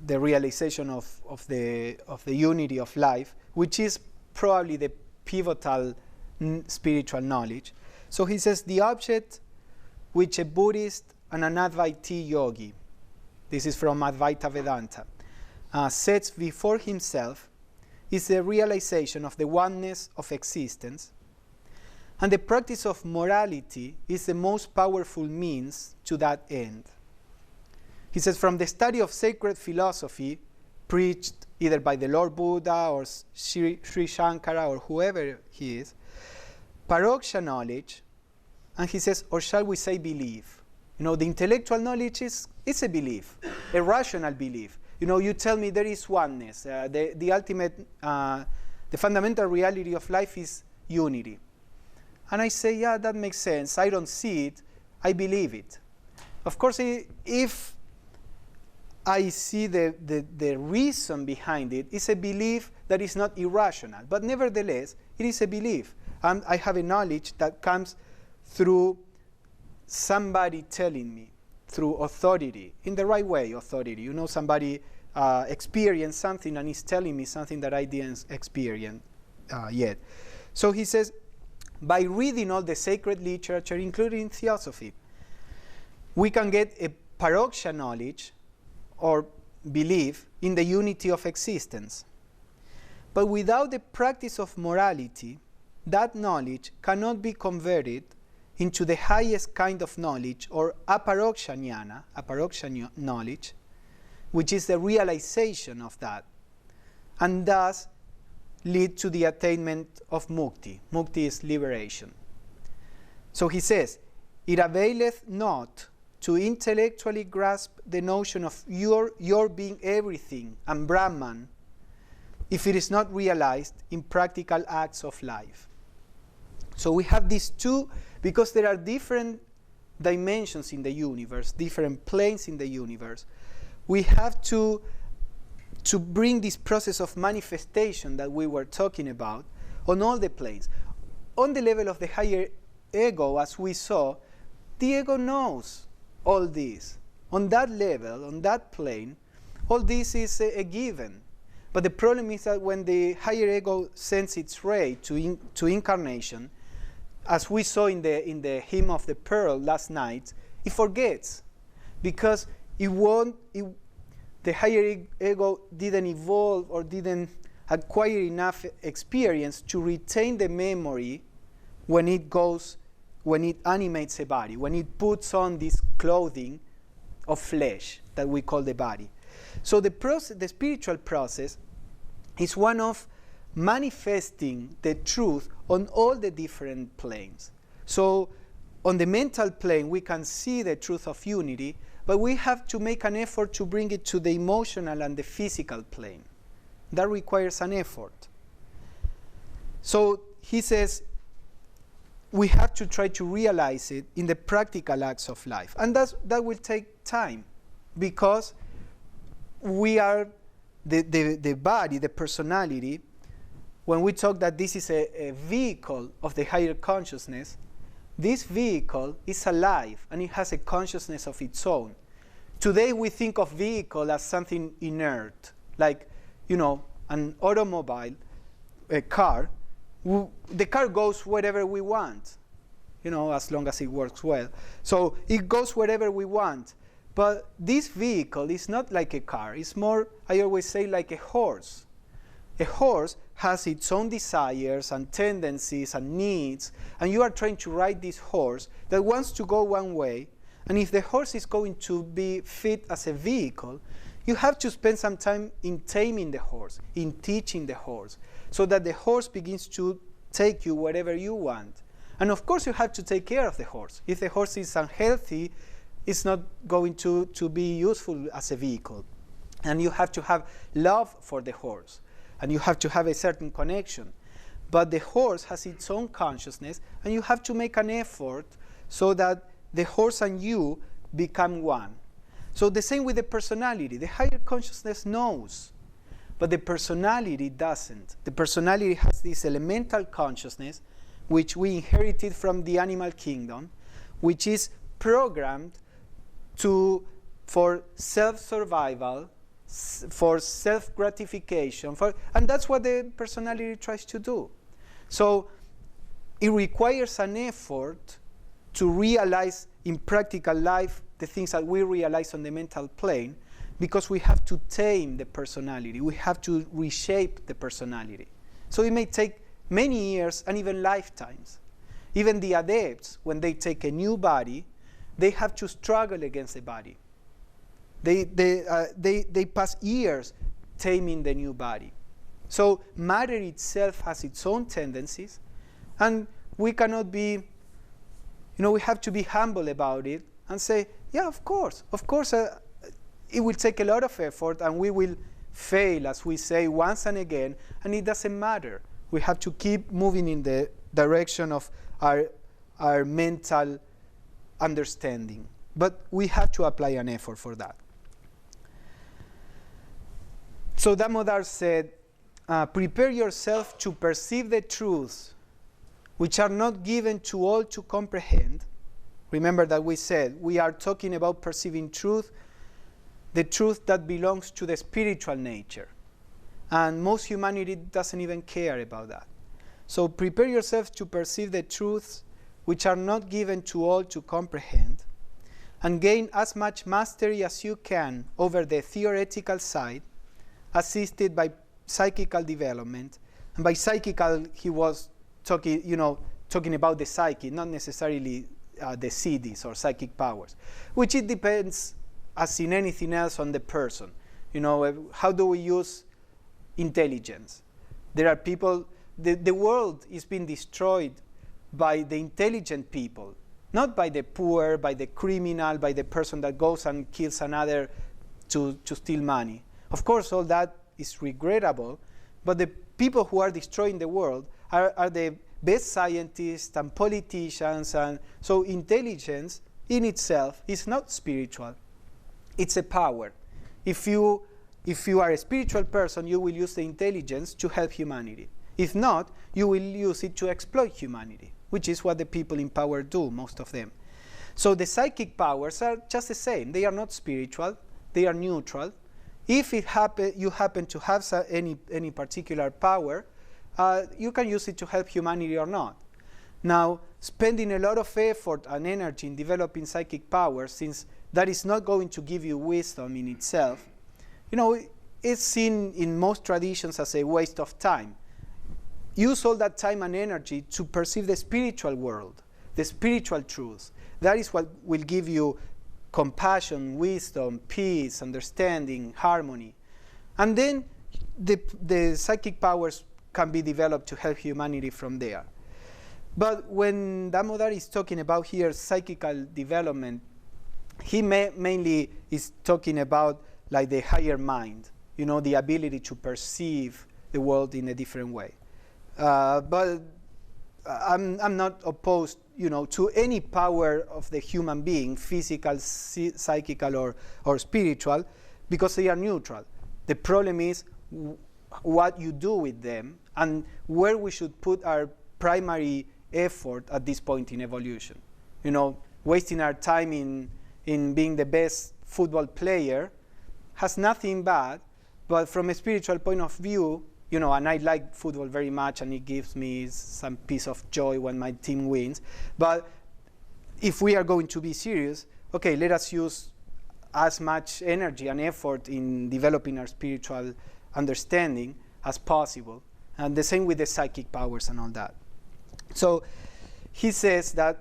realization of the unity of life, which is probably the pivotal spiritual knowledge. So he says the object which a Buddhist and an Advaiti yogi, this is from Advaita Vedanta, sets before himself is the realization of the oneness of existence, and the practice of morality is the most powerful means to that end. He says, from the study of sacred philosophy preached either by the Lord Buddha or Sri Shankara or whoever he is, paroksha knowledge, and he says, or shall we say belief? The intellectual knowledge is a belief, a rational belief. You tell me there is oneness. The ultimate, the fundamental reality of life is unity. And I say, yeah, that makes sense. I don't see it. I believe it. Of course, if I see the reason behind it, it's a belief that is not irrational. But nevertheless, it is a belief. I have a knowledge that comes through somebody telling me, through authority, in the right way, authority. Somebody experienced something and is telling me something that I didn't experience yet. So he says, by reading all the sacred literature, including theosophy, we can get a paroksha knowledge or belief in the unity of existence. But without the practice of morality, that knowledge cannot be converted into the highest kind of knowledge, or aparoksha jnana, aparoksha knowledge, which is the realization of that, and thus lead to the attainment of mukti. Mukti is liberation. So he says, it availeth not to intellectually grasp the notion of your being everything and Brahman if it is not realized in practical acts of life. So we have these two, because there are different dimensions in the universe, different planes in the universe. We have to bring this process of manifestation that we were talking about on all the planes. On the level of the higher ego, as we saw, the ego knows all this. On that level, on that plane, all this is a given. But the problem is that when the higher ego sends its ray to incarnation, as we saw in the hymn of the pearl last night, it forgets, because the higher ego didn't evolve or didn't acquire enough experience to retain the memory when it animates a body, when it puts on this clothing of flesh that we call the body. So the spiritual process is one of manifesting the truth on all the different planes. So on the mental plane, we can see the truth of unity, but we have to make an effort to bring it to the emotional and the physical plane. That requires an effort. So he says we have to try to realize it in the practical acts of life. And that will take time, because we are the body, the personality. When we talk that this is a vehicle of the higher consciousness, this vehicle is alive and it has a consciousness of its own. Today we think of vehicle as something inert, like, an automobile, a car. The car goes wherever we want, as long as it works well. So it goes wherever we want. But this vehicle is not like a car. It's more, I always say, like a horse. A horse has its own desires and tendencies and needs, and you are trying to ride this horse that wants to go one way. And if the horse is going to be fit as a vehicle, you have to spend some time in taming the horse, in teaching the horse, so that the horse begins to take you wherever you want. And of course you have to take care of the horse. If the horse is unhealthy, it's not going to be useful as a vehicle. And you have to have love for the horse. And you have to have a certain connection. But the horse has its own consciousness, and you have to make an effort so that the horse and you become one. So the same with the personality. The higher consciousness knows, but the personality doesn't. The personality has this elemental consciousness, which we inherited from the animal kingdom, which is programmed for self-survival, for self-gratification, and that's what the personality tries to do. So it requires an effort to realize in practical life the things that we realize on the mental plane, because we have to tame the personality. We have to reshape the personality. So it may take many years and even lifetimes. Even the adepts, when they take a new body, they have to struggle against the body. They pass years taming the new body. So matter itself has its own tendencies, and we cannot be, we have to be humble about it and say, yeah, of course, it will take a lot of effort, and we will fail, as we say, once and again, and it doesn't matter. We have to keep moving in the direction of our mental understanding. But we have to apply an effort for that. So Damodar said, prepare yourself to perceive the truths which are not given to all to comprehend. Remember that we said we are talking about perceiving truth, the truth that belongs to the spiritual nature. And most humanity doesn't even care about that. So prepare yourself to perceive the truths which are not given to all to comprehend, and gain as much mastery as you can over the theoretical side, assisted by psychical development. And by psychical, he was talking about the psyche, not necessarily the siddhis or psychic powers, which it depends, as in anything else, on the person. How do we use intelligence? There are people, the world is being destroyed by the intelligent people, not by the poor, by the criminal, by the person that goes and kills another to steal money. Of course, all that is regrettable, but the people who are destroying the world are the best scientists and politicians, and so intelligence in itself is not spiritual. It's a power. If you are a spiritual person, you will use the intelligence to help humanity. If not, you will use it to exploit humanity, which is what the people in power do, most of them. So the psychic powers are just the same. They are not spiritual. They are neutral. If you happen to have any particular power, you can use it to help humanity or not. Now, spending a lot of effort and energy in developing psychic powers, since that is not going to give you wisdom in itself, it's seen in most traditions as a waste of time. Use all that time and energy to perceive the spiritual world, the spiritual truths. That is what will give you compassion, wisdom, peace, understanding, harmony. And then the psychic powers can be developed to help humanity from there. But when Damodar is talking about here psychical development, he mainly is talking about like the higher mind, the ability to perceive the world in a different way. But I'm not opposed, to any power of the human being, physical, psychical, or spiritual, because they are neutral. The problem is what you do with them and where we should put our primary effort at this point in evolution. Wasting our time in being the best football player has nothing bad, but from a spiritual point of view, and I like football very much, and it gives me some piece of joy when my team wins. But if we are going to be serious, okay, let us use as much energy and effort in developing our spiritual understanding as possible. And the same with the psychic powers and all that. So he says that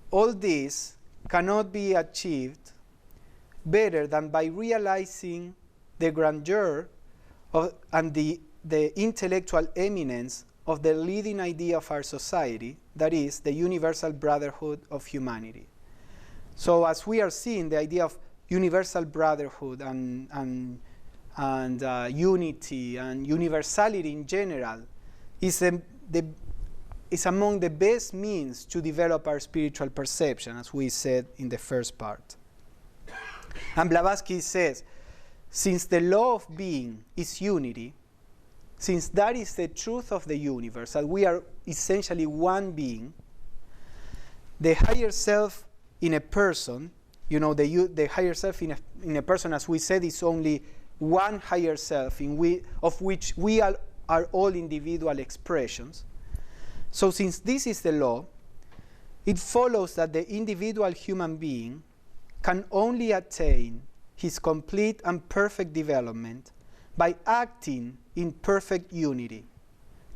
all this cannot be achieved better than by realizing the grandeur and the intellectual eminence of the leading idea of our society, that is, the universal brotherhood of humanity. So as we are seeing, the idea of universal brotherhood and unity and universality in general is among the best means to develop our spiritual perception, as we said in the first part. And Blavatsky says, since the law of being is unity, since that is the truth of the universe, that we are essentially one being, the higher self in a person, the higher self in a person, as we said, is only one higher self of which we are all individual expressions. So since this is the law, it follows that the individual human being can only attain his complete and perfect development by acting in perfect unity,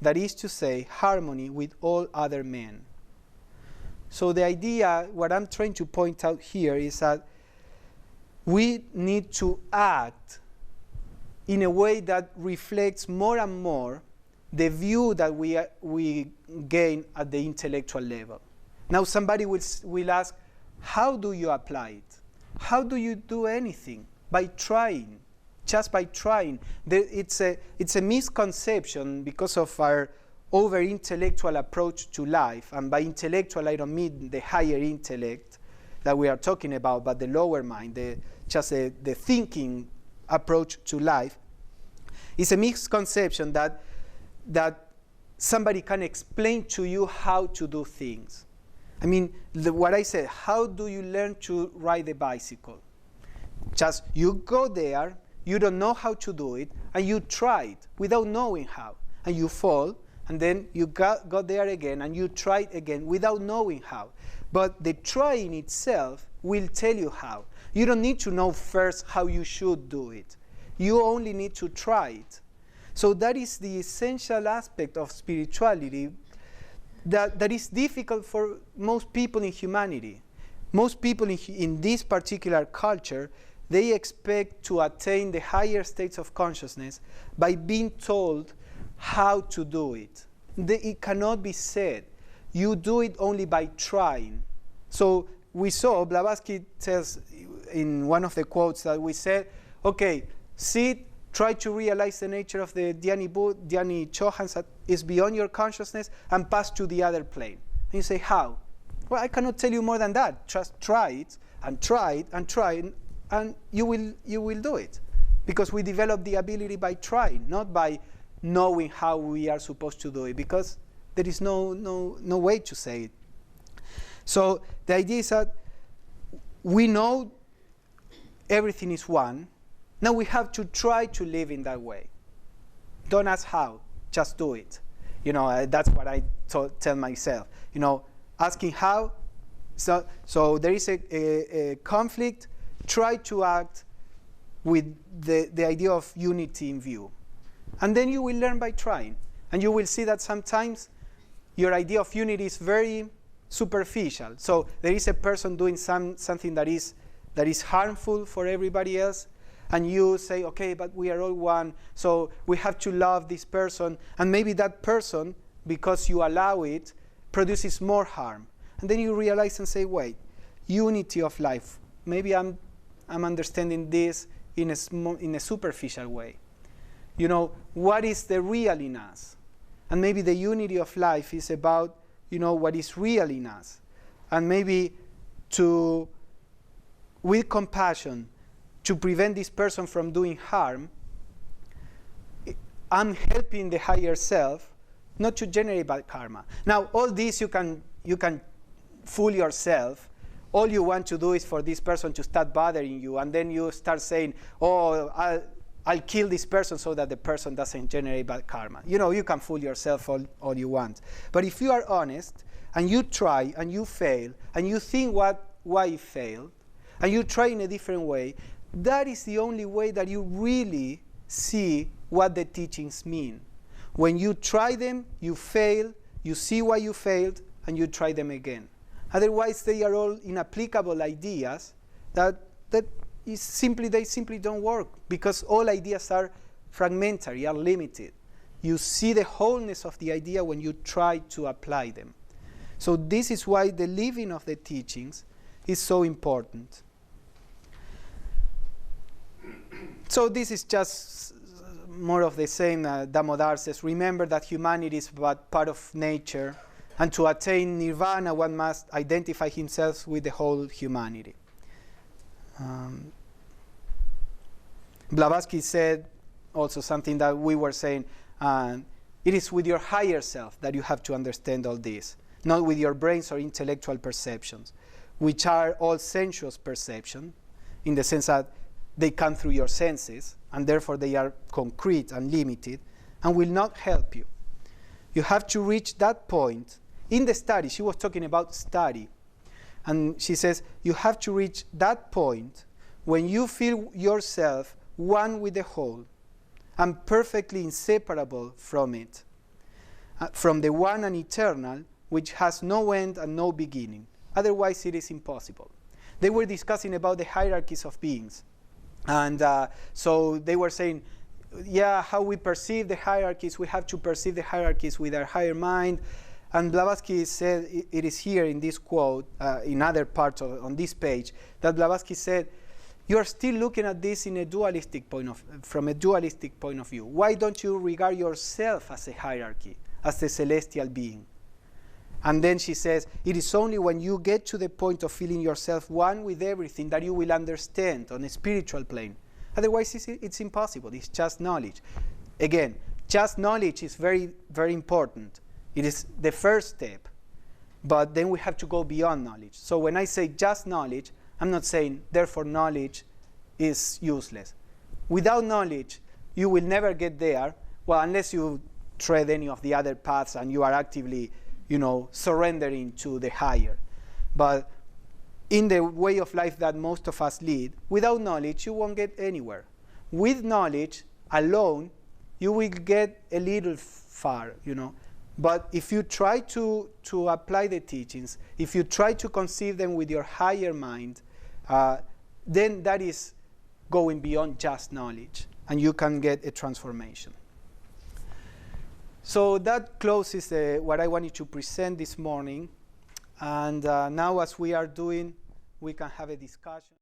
that is to say, harmony with all other men. So the idea, what I'm trying to point out here, is that we need to act in a way that reflects more and more the view that we gain at the intellectual level. Now somebody will ask, how do you apply it? How do you do anything? By trying, just by trying. It's a misconception because of our over-intellectual approach to life. And by intellectual, I don't mean the higher intellect that we are talking about, but the lower mind, just the thinking approach to life. It's a misconception that somebody can explain to you how to do things. I mean, what I said, how do you learn to ride a bicycle? Just you go there, you don't know how to do it, and you try it without knowing how. And you fall, and then you go there again, and you try it again without knowing how. But the trying itself will tell you how. You don't need to know first how you should do it. You only need to try it. So that is the essential aspect of spirituality that is difficult for most people in humanity. Most people in this particular culture, they expect to attain the higher states of consciousness by being told how to do it. It cannot be said. You do it only by trying. So we saw, Blavatsky tells in one of the quotes that we said, okay, sit, try to realize the nature of the Dhyani Chohans that is beyond your consciousness and pass to the other plane. And you say, how? Well, I cannot tell you more than that. Just try it and try it and try it, and you will do it. Because we develop the ability by trying, not by knowing how we are supposed to do it, because there is no way to say it. So the idea is that we know everything is one. Now we have to try to live in that way. Don't ask how, just do it. That's what I tell myself. Asking how, so there is a conflict, try to act with the idea of unity in view. And then you will learn by trying. And you will see that sometimes your idea of unity is very superficial. So there is a person doing something that is harmful for everybody else, and you say, okay, but we are all one, so we have to love this person. And maybe that person, because you allow it, produces more harm. And then you realize and say, wait, unity of life. Maybe I'm understanding this in a superficial way. What is the real in us? And maybe the unity of life is about, what is real in us. And maybe with compassion, to prevent this person from doing harm, I'm helping the higher self not to generate bad karma. Now, all this you can fool yourself. All you want to do is for this person to start bothering you, and then you start saying, oh, I'll kill this person so that the person doesn't generate bad karma. You can fool yourself all you want. But if you are honest, and you try, and you fail, and you think why you failed, and you try in a different way, that is the only way that you really see what the teachings mean. When you try them, you fail, you see why you failed, and you try them again. Otherwise, they are all inapplicable ideas that they simply don't work, because all ideas are fragmentary, are limited. You see the wholeness of the idea when you try to apply them. So this is why the living of the teachings is so important. So this is just more of the same. Damodar says, remember that humanity is but part of nature, and to attain nirvana one must identify himself with the whole humanity. Blavatsky said also something that we were saying, it is with your higher self that you have to understand all this, not with your brains or intellectual perceptions, which are all sensuous perception, in the sense that they come through your senses, and therefore they are concrete and limited, and will not help you. You have to reach that point. In the study, she was talking about study, and she says, you have to reach that point when you feel yourself one with the whole, and perfectly inseparable from it, from the one and eternal, which has no end and no beginning. Otherwise, it is impossible. They were discussing about the hierarchies of beings. And so they were saying, yeah, how we perceive the hierarchies, we have to perceive the hierarchies with our higher mind. And Blavatsky said, it is here in this quote, in other parts on this page, that Blavatsky said, you are still looking at this in a dualistic from a dualistic point of view. Why don't you regard yourself as a hierarchy, as a celestial being? And then she says, it is only when you get to the point of feeling yourself one with everything that you will understand on a spiritual plane. Otherwise, it's impossible. It's just knowledge. Again, just knowledge is very, very important. It is the first step. But then we have to go beyond knowledge. So when I say just knowledge, I'm not saying, therefore, knowledge is useless. Without knowledge, you will never get there, well, unless you tread any of the other paths and you are actively, surrendering to the higher. But in the way of life that most of us lead, without knowledge, you won't get anywhere. With knowledge alone, you will get a little far, But if you try to apply the teachings, if you try to conceive them with your higher mind, then that is going beyond just knowledge, and you can get a transformation. So that closes what I wanted to present this morning. And now, as we are doing, we can have a discussion.